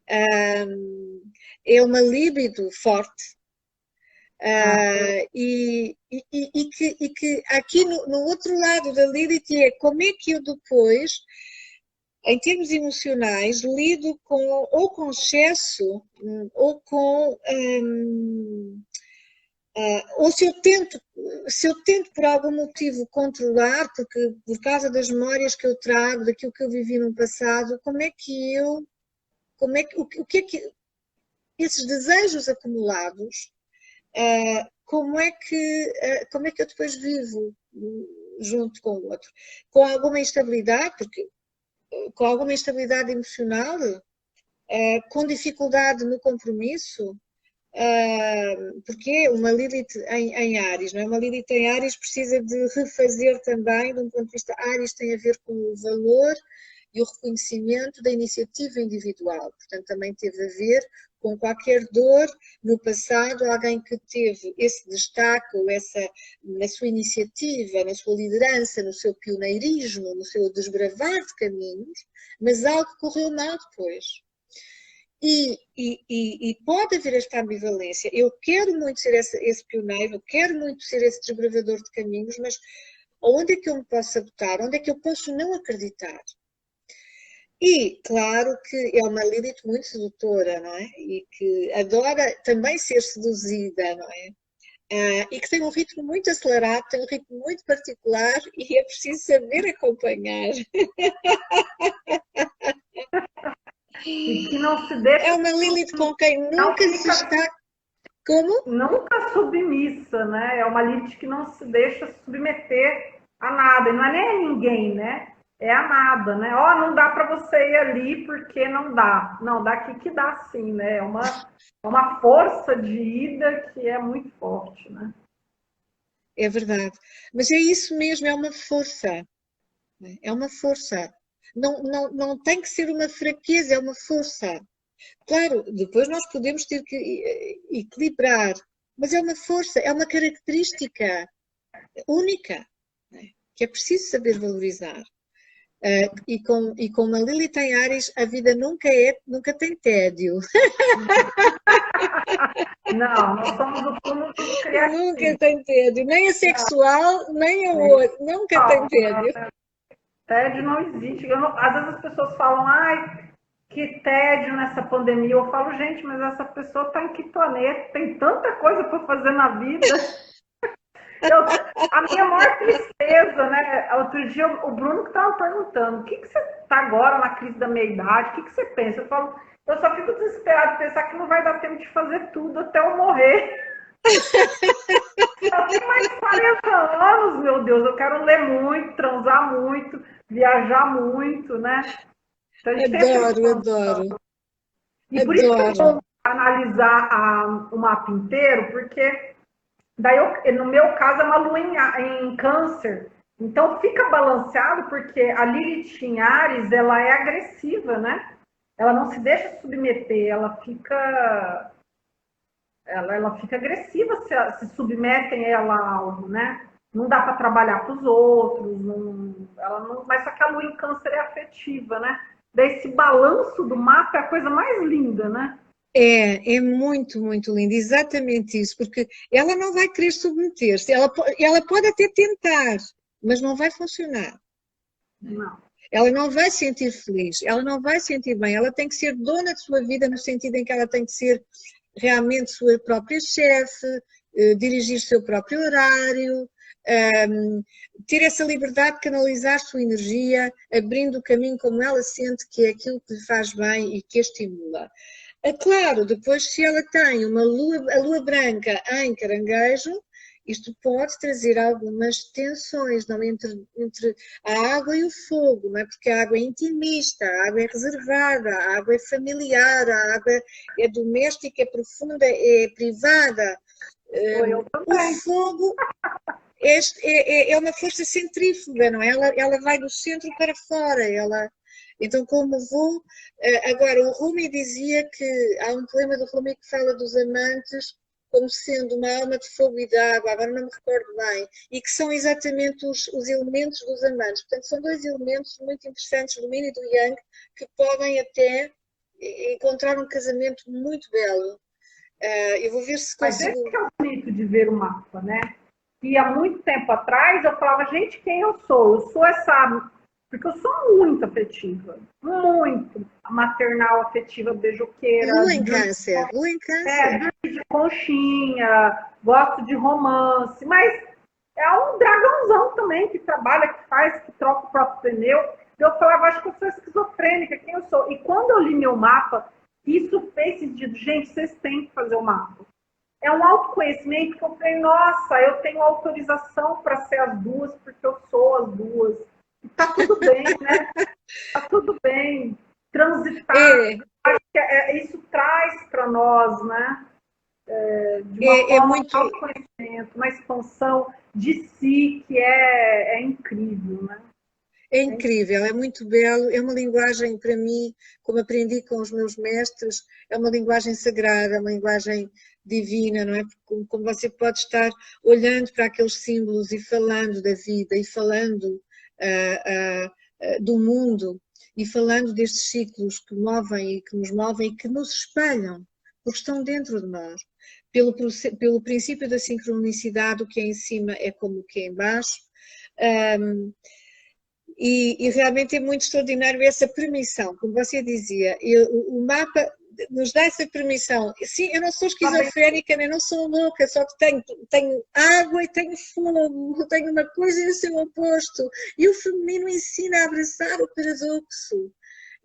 É uma libido forte. E que aqui no outro lado da Lilith é como é que eu depois, em termos emocionais, lido ou com excesso ou com ou se eu tento por algum motivo controlar, porque por causa das memórias que eu trago, daquilo que eu vivi no passado, o que é que esses desejos acumulados, como é que eu depois vivo junto com o outro? Com alguma instabilidade, com alguma instabilidade emocional, com dificuldade no compromisso, porque uma Lilith em Áries, não é? Uma Lilith em Áries precisa de refazer também, de um ponto de vista, Áries tem a ver com o valor e o reconhecimento da iniciativa individual, portanto também teve a ver com qualquer dor no passado, alguém que teve esse destaque ou na sua iniciativa, na sua liderança, no seu pioneirismo, no seu desbravar de caminhos, mas algo correu mal depois. E pode haver esta ambivalência. Eu quero muito ser esse pioneiro, eu quero muito ser esse desbravador de caminhos, mas onde é que eu me posso sabotar? Onde é que eu posso não acreditar? E claro que é uma Lilith muito sedutora, não é? E que adora também ser seduzida, não é? E que tem um ritmo muito acelerado, tem um ritmo muito particular e é preciso saber acompanhar. E que não se deixa. É uma Lilith com quem nunca se está. Como? Nunca submissa, né? É uma Lilith que não se deixa submeter a nada. E não é nem a ninguém, né? É a nada, né? Ó, não dá para você ir ali porque não dá. Não, daqui que dá sim, né? É uma força de ida que é muito forte, né? É verdade. Mas é isso mesmo, é uma força. É uma força. Não tem que ser uma fraqueza, é uma força. Claro, depois nós podemos ter que equilibrar, mas é uma força, é uma característica única, né? Que é preciso saber valorizar. E com uma Lilith em Áries, a vida nunca tem tédio. Não, nós somos o cúmulo do criativo. Nunca tem tédio, nem a sexual, nem a outra, nunca tem tédio. Tédio não existe. Às vezes as pessoas falam, ai, que tédio nessa pandemia. Eu falo, gente, mas essa pessoa está em que planeta? Tem tanta coisa para fazer na vida. A minha maior tristeza, né? Outro dia o Bruno que estava perguntando, o que você está agora na crise da meia-idade? O que você pensa? Eu falo, eu só fico desesperado de pensar que não vai dar tempo de fazer tudo até eu morrer. Eu tenho mais de 40 anos, meu Deus, eu quero ler muito, transar muito, viajar muito, né? Então, a gente Adoro. E por isso que é bom analisar o mapa inteiro, porque daí no meu caso é uma lua em câncer, então fica balanceado porque a Lilith em Áries, ela é agressiva, né? Ela não se deixa submeter, ela fica agressiva se submetem ela a algo, né? Não dá para trabalhar para os outros, mas só que a lua em câncer é afetiva, né? Daí esse balanço do mapa é a coisa mais linda, né? É muito, muito lindo, exatamente isso, porque ela não vai querer submeter-se, ela pode até tentar, mas não vai funcionar. Não. Ela não vai se sentir feliz, ela não vai se sentir bem, ela tem que ser dona de sua vida no sentido em que ela tem que ser realmente sua própria chefe, dirigir seu próprio horário, ter essa liberdade de canalizar sua energia, abrindo o caminho como ela sente que é aquilo que lhe faz bem e que a estimula. Claro, depois se ela tem a lua branca em Caranguejo, isto pode trazer algumas tensões, não, entre a água e o fogo, não é? Porque a água é intimista, a água é reservada, a água é familiar, a água é doméstica, é profunda, é privada. O fogo é uma força centrífuga, não é? Ela vai do centro para fora, Então, como vou... Agora, o Rumi dizia que há um poema do Rumi que fala dos amantes como sendo uma alma de fogo e de água, agora não me recordo bem, e que são exatamente os elementos dos amantes. Portanto, são dois elementos muito interessantes, do Yin e do Yang, que podem até encontrar um casamento muito belo. Eu vou ver se consigo... Mas esse é o bonito de ver o mapa, né? E há muito tempo atrás eu falava, gente, quem eu sou? Eu sou essa... Porque eu sou muito afetiva, muito maternal, afetiva, beijoqueira. Lua em câncer. De conchinha, gosto de romance, mas é um dragãozão também que trabalha, que faz, que troca o próprio pneu. Eu falava, acho que eu sou esquizofrênica, quem eu sou? E quando eu li meu mapa, isso fez sentido. Gente, vocês têm que fazer o mapa. É um autoconhecimento que eu falei, nossa, eu tenho autorização para ser as duas, porque eu sou as duas. E tá tudo bem, né? Tá tudo bem. Transitar. Acho que isso traz para nós, né? De uma forma muito... de autoconhecimento, uma expansão de si que é incrível, né? É incrível, é muito belo, é uma linguagem, para mim, como aprendi com os meus mestres, é uma linguagem sagrada, é uma linguagem divina, não é? Porque como você pode estar olhando para aqueles símbolos e falando da vida e falando do mundo, e falando destes ciclos que movem e que nos movem e que nos espelham, porque estão dentro de nós. Pelo princípio da sincronicidade, o que é em cima é como o que é em baixo. E realmente é muito extraordinário essa permissão, como você dizia, o mapa nos dá essa permissão. Sim, eu não sou esquizofrénica, nem não sou louca, só que tenho água e tenho fogo, tenho uma coisa e o seu oposto. E o feminino ensina a abraçar o paradoxo,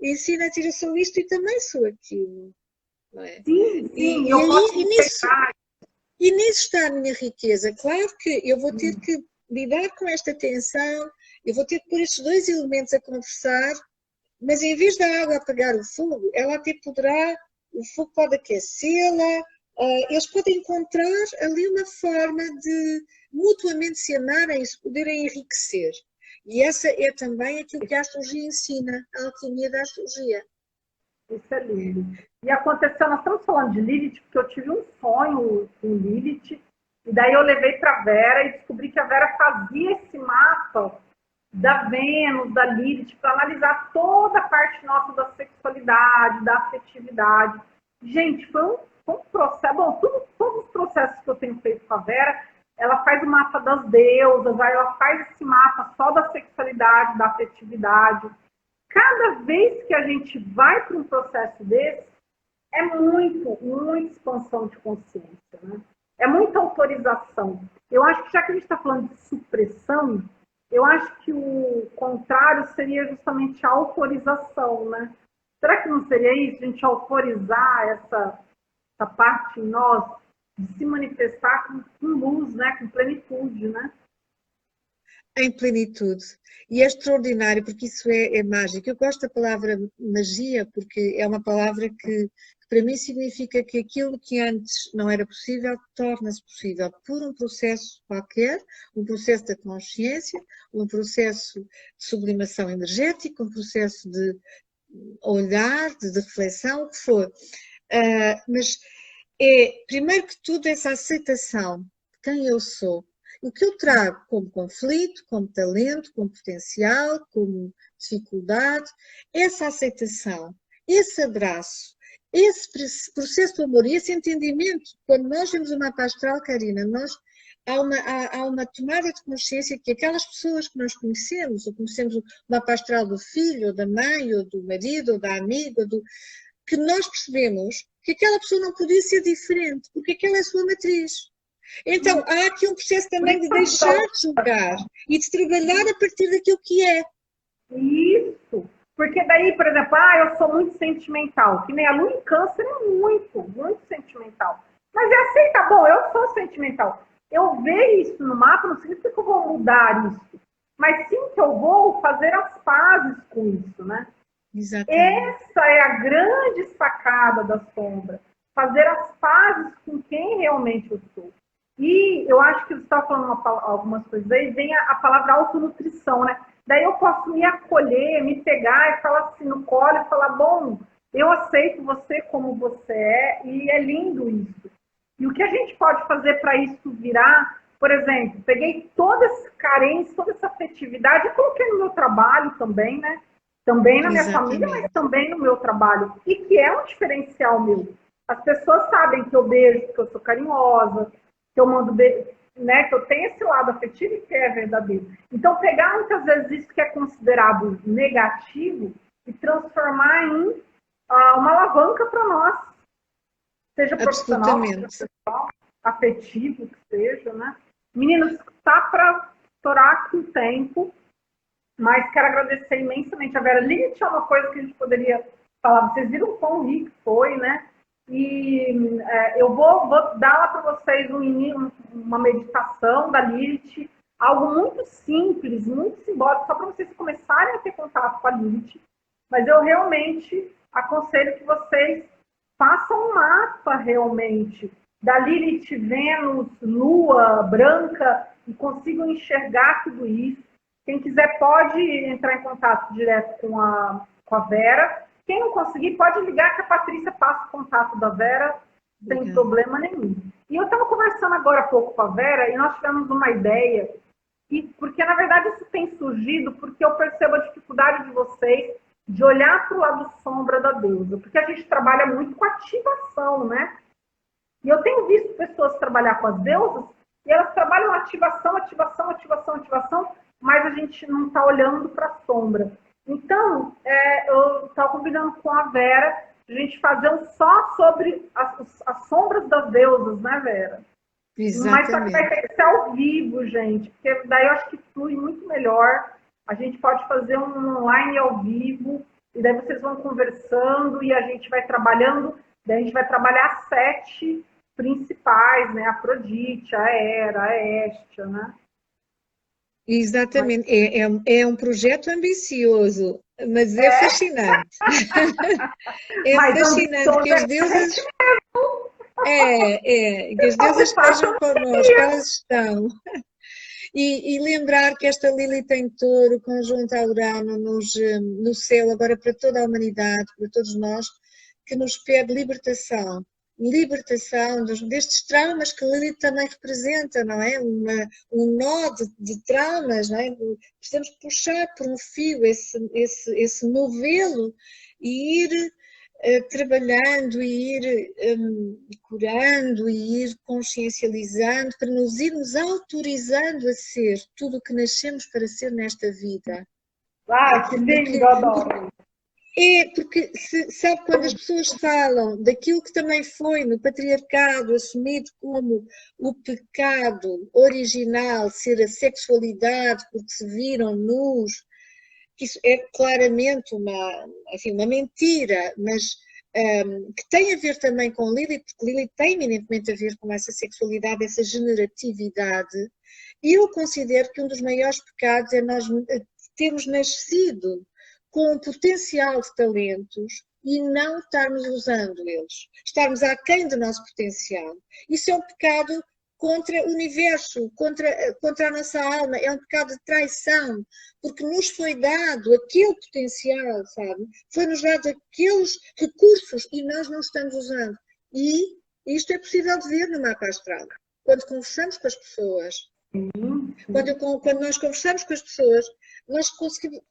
ensina a dizer eu sou isto e também sou aquilo. Não é? Sim, eu posso e nisso está a minha riqueza. Claro que eu vou ter que lidar com esta tensão, eu vou ter que pôr estes dois elementos a conversar, mas em vez da água apagar o fogo, ela até poderá, o fogo pode aquecê-la, eles podem encontrar ali uma forma de mutuamente se amarem e se poderem enriquecer. E essa é também aquilo que a astrologia ensina, a alquimia da astrologia. Isso é lindo. E aconteceu, nós estamos falando de Lilith, porque eu tive um sonho com Lilith, e daí eu levei para a Vera e descobri que a Vera fazia esse mapa da Vênus, da Lilith, para analisar toda a parte nossa da sexualidade, da afetividade. Gente, foi um processo. Bom, todos os processos que eu tenho feito com a Vera, ela faz o mapa das deusas, aí ela faz esse mapa só da sexualidade, da afetividade. Cada vez que a gente vai para um processo desse, é muita expansão de consciência, né? É muita autorização. Eu acho que já que a gente está falando de supressão, eu acho que o contrário seria justamente a autorização, né? Será que não seria isso? A gente autorizar essa parte em nós de se manifestar com luz, né? Com plenitude, né? Em plenitude. E é extraordinário, porque isso é mágico. Eu gosto da palavra magia, porque é uma palavra que para mim significa que aquilo que antes não era possível, torna-se possível por um processo qualquer, um processo da consciência, um processo de sublimação energética, um processo de olhar, de reflexão, o que for. Mas é, primeiro que tudo, essa aceitação de quem eu sou, o que eu trago como conflito, como talento, como potencial, como dificuldade, essa aceitação, esse abraço, esse processo de amor e esse entendimento, quando nós vemos o mapa astral, Karina, há uma tomada de consciência que aquelas pessoas que nós conhecemos, ou conhecemos o mapa astral do filho, ou da mãe, ou do marido, ou da amiga, que nós percebemos que aquela pessoa não podia ser diferente, porque aquela é a sua matriz. Então, há aqui um processo também de deixar de julgar e de trabalhar a partir daquilo que é. Isso. Porque daí, por exemplo, eu sou muito sentimental. Que nem a Lua em Câncer é muito sentimental. Mas é aceitar, bom, eu sou sentimental. Eu ver isso no mapa não significa que eu vou mudar isso. Mas sim que eu vou fazer as pazes com isso, né? Exatamente. Essa é a grande sacada da sombra. Fazer as pazes com quem realmente eu sou. E eu acho que você está falando algumas coisas aí, vem a palavra autonutrição, né? Daí eu posso me acolher, me pegar e falar assim no colo e falar, bom, eu aceito você como você é, e é lindo isso. E o que a gente pode fazer para isso virar, por exemplo, peguei toda essa carência, toda essa afetividade e coloquei no meu trabalho também, né? Também na minha família, mas também no meu trabalho. E que é um diferencial meu. As pessoas sabem que eu beijo, que eu sou carinhosa, que eu mando beijo, né? Que eu tenho esse lado afetivo e que é verdadeiro. Então, pegar muitas vezes isso que é considerado negativo e transformar em uma alavanca para nós. Seja profissional, seja pessoal, afetivo, que seja, né? Meninos, está para estourar aqui o tempo, mas quero agradecer imensamente a Vera. Lilith é uma coisa que a gente poderia falar. Vocês viram o quão rico foi, né? E eu vou dar lá para vocês uma meditação da Lilith, algo muito simples, muito simbólico, só para vocês começarem a ter contato com a Lilith. Mas eu realmente aconselho que vocês façam um mapa realmente da Lilith, Vênus, Lua, Branca, e consigam enxergar tudo isso. Quem quiser pode entrar em contato direto com a Vera. Quem não conseguir, pode ligar que a Patrícia passa o contato da Vera sem problema nenhum. E eu estava conversando agora há pouco com a Vera e nós tivemos uma ideia, porque na verdade isso tem surgido porque eu percebo a dificuldade de vocês de olhar para o lado sombra da deusa, porque a gente trabalha muito com ativação, né? E eu tenho visto pessoas trabalhar com as deusas e elas trabalham ativação, ativação, ativação, ativação, mas a gente não está olhando para a sombra. Então, eu estava combinando com a Vera a gente fazer um só sobre as sombras das deusas, né, Vera? Mas só que vai ter que ser ao vivo, gente, porque daí eu acho que flui muito melhor. A gente pode fazer um online ao vivo, e daí vocês vão conversando e a gente vai trabalhando. Daí a gente vai trabalhar as 7 principais, né? A Afrodite, a Hera, a Hestia, né? Exatamente, é um projeto ambicioso, mas é fascinante. É mas fascinante que as deusas... que as deusas estejam connosco, elas estão. E lembrar que esta Lilith em Touro, conjunto a Urano no céu, agora para toda a humanidade, para todos nós, que nos pede libertação. Libertação destes traumas que Lilith também representa, não é? Um nó de traumas, não é? Precisamos puxar por um fio esse novelo e ir trabalhando e ir curando e ir consciencializando para nos irmos autorizando a ser tudo o que nascemos para ser nesta vida. Ah, que lindo, adoro! Porque sabe, quando as pessoas falam daquilo que também foi no patriarcado assumido como o pecado original, ser a sexualidade porque se viram nus, que isso é claramente uma mentira, mas que tem a ver também com Lilith, porque Lilith tem eminentemente a ver com essa sexualidade, essa generatividade, e eu considero que um dos maiores pecados é nós termos nascido com um potencial de talentos e não estarmos usando eles, estarmos aquém do nosso potencial. Isso é um pecado contra o universo, contra a nossa alma, é um pecado de traição, porque nos foi dado aquele potencial, sabe? Foi-nos dado aqueles recursos e nós não estamos usando. E isto é possível de ver no mapa astral. Quando conversamos com as pessoas, quando nós conversamos com as pessoas, nós conseguimos...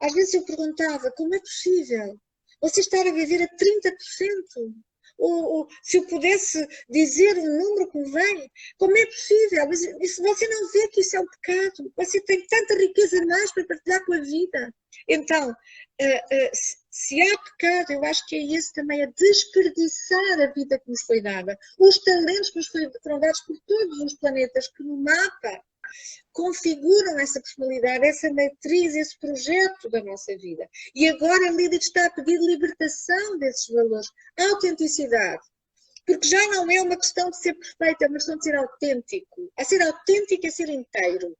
Às vezes eu perguntava, como é possível você estar a viver a 30%? Ou se eu pudesse dizer um número que me vem, como é possível? Mas isso, você não vê que isso é um pecado? Você tem tanta riqueza mais para partilhar com a vida. Então, se há pecado, eu acho que é esse também, a desperdiçar a vida que nos foi dada. Os talentos que nos foram dados por todos os planetas que no mapa configuram essa personalidade, essa matriz, esse projeto da nossa vida. E agora a Lilith está a pedir libertação desses valores, autenticidade. Porque já não é uma questão de ser perfeito, é uma questão de ser autêntico. A ser autêntico é ser inteiro.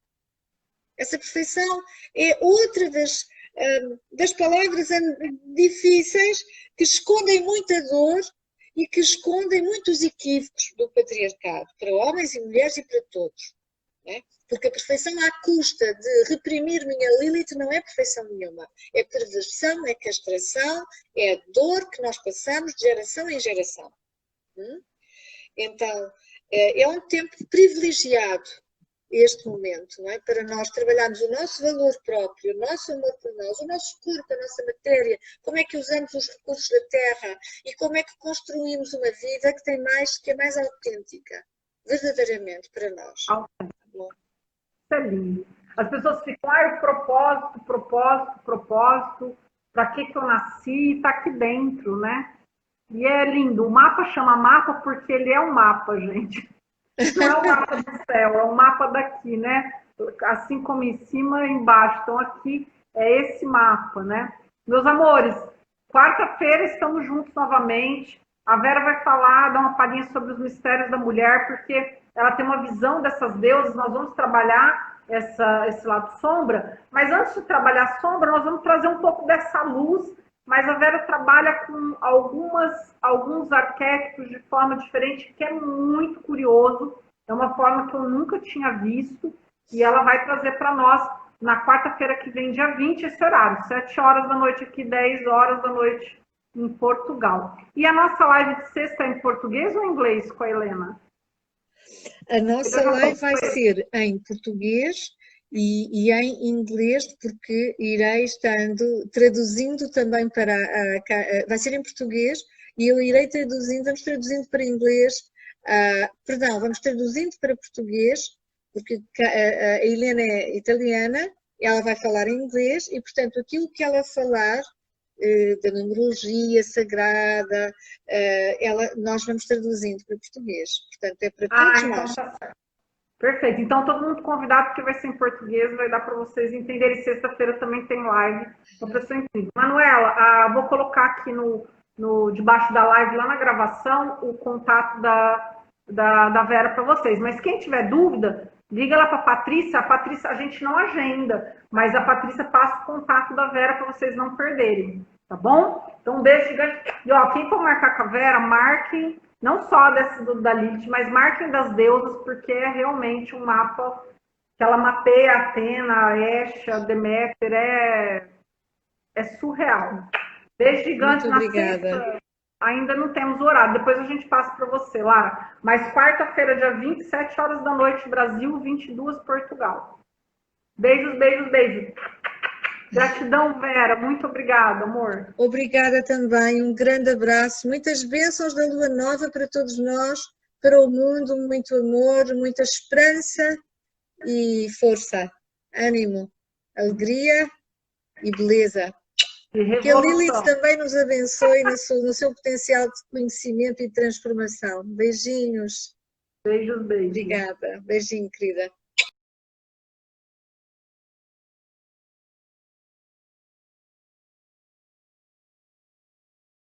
Essa perfeição é outra das palavras difíceis que escondem muita dor e que escondem muitos equívocos do patriarcado, para homens e mulheres e para todos. Né? Porque a perfeição à custa de reprimir minha Lilith não é perfeição nenhuma. É perversão, é castração, é a dor que nós passamos de geração em geração. Então, é um tempo privilegiado este momento, não é? Para nós trabalharmos o nosso valor próprio, o nosso amor por nós, o nosso corpo, a nossa matéria, como é que usamos os recursos da terra e como é que construímos uma vida que é mais autêntica, verdadeiramente, para nós. Isso é lindo. As pessoas ficam, o propósito, para que eu nasci, está aqui dentro, né? E é lindo. O mapa chama mapa porque ele é um mapa, gente. Não é o mapa do céu, é o mapa daqui, né? Assim como em cima e embaixo. Então aqui é esse mapa, né? Meus amores, quarta-feira estamos juntos novamente. A Vera vai falar, dar uma palhinha sobre os mistérios da mulher, porque ela tem uma visão dessas deusas. Nós vamos trabalhar esse lado sombra, mas antes de trabalhar a sombra, nós vamos trazer um pouco dessa luz. Mas a Vera trabalha com alguns arquétipos de forma diferente, que é muito curioso. É uma forma que eu nunca tinha visto. E ela vai trazer para nós na quarta-feira que vem, dia 20, esse horário. 7 horas da noite aqui, 10 horas da noite em Portugal. E a nossa live de sexta é em português ou em inglês com a Helena? A nossa live vai ser em português e em inglês, porque irei estando traduzindo também para vai ser em português e eu irei traduzindo, vamos traduzindo para inglês, perdão, vamos traduzindo para português, porque a Helena é italiana, ela vai falar em inglês e, portanto, aquilo que ela falar da numerologia sagrada, nós vamos traduzindo para português. Portanto, é para todos então nós. tá certo. Perfeito. Então, todo mundo convidado, porque vai ser em português, vai dar para vocês entenderem. Sexta-feira também tem live, uma pessoa incrível. Manuela, vou colocar aqui debaixo da live, lá na gravação, o contato da Vera para vocês. Mas quem tiver dúvida, liga lá para a Patrícia. A Patrícia, a gente não agenda, mas a Patrícia passa o contato da Vera para vocês não perderem. Tá bom? Então, um beijo gigante. E, ó, quem for marcar com a Vera, marquem. Não só da Lilith, mas marquem das deusas, porque é realmente um mapa que ela mapeia a Atena, a Estia, a Deméter, é surreal. Beijo gigante. Muito obrigada. Na sexta, ainda não temos horário, depois a gente passa para você, Lara. Mas quarta-feira, dia 27 horas da noite, Brasil, 22, Portugal. Beijos, beijos, beijos. Gratidão, Vera. Muito obrigada, amor. Obrigada também. Um grande abraço. Muitas bênçãos da Lua Nova para todos nós, para o mundo. Muito amor, muita esperança e força, ânimo, alegria e beleza. Que a Lilith também nos abençoe no seu potencial de conhecimento e transformação. Beijinhos. Beijos, beijos. Obrigada. Beijinho, querida.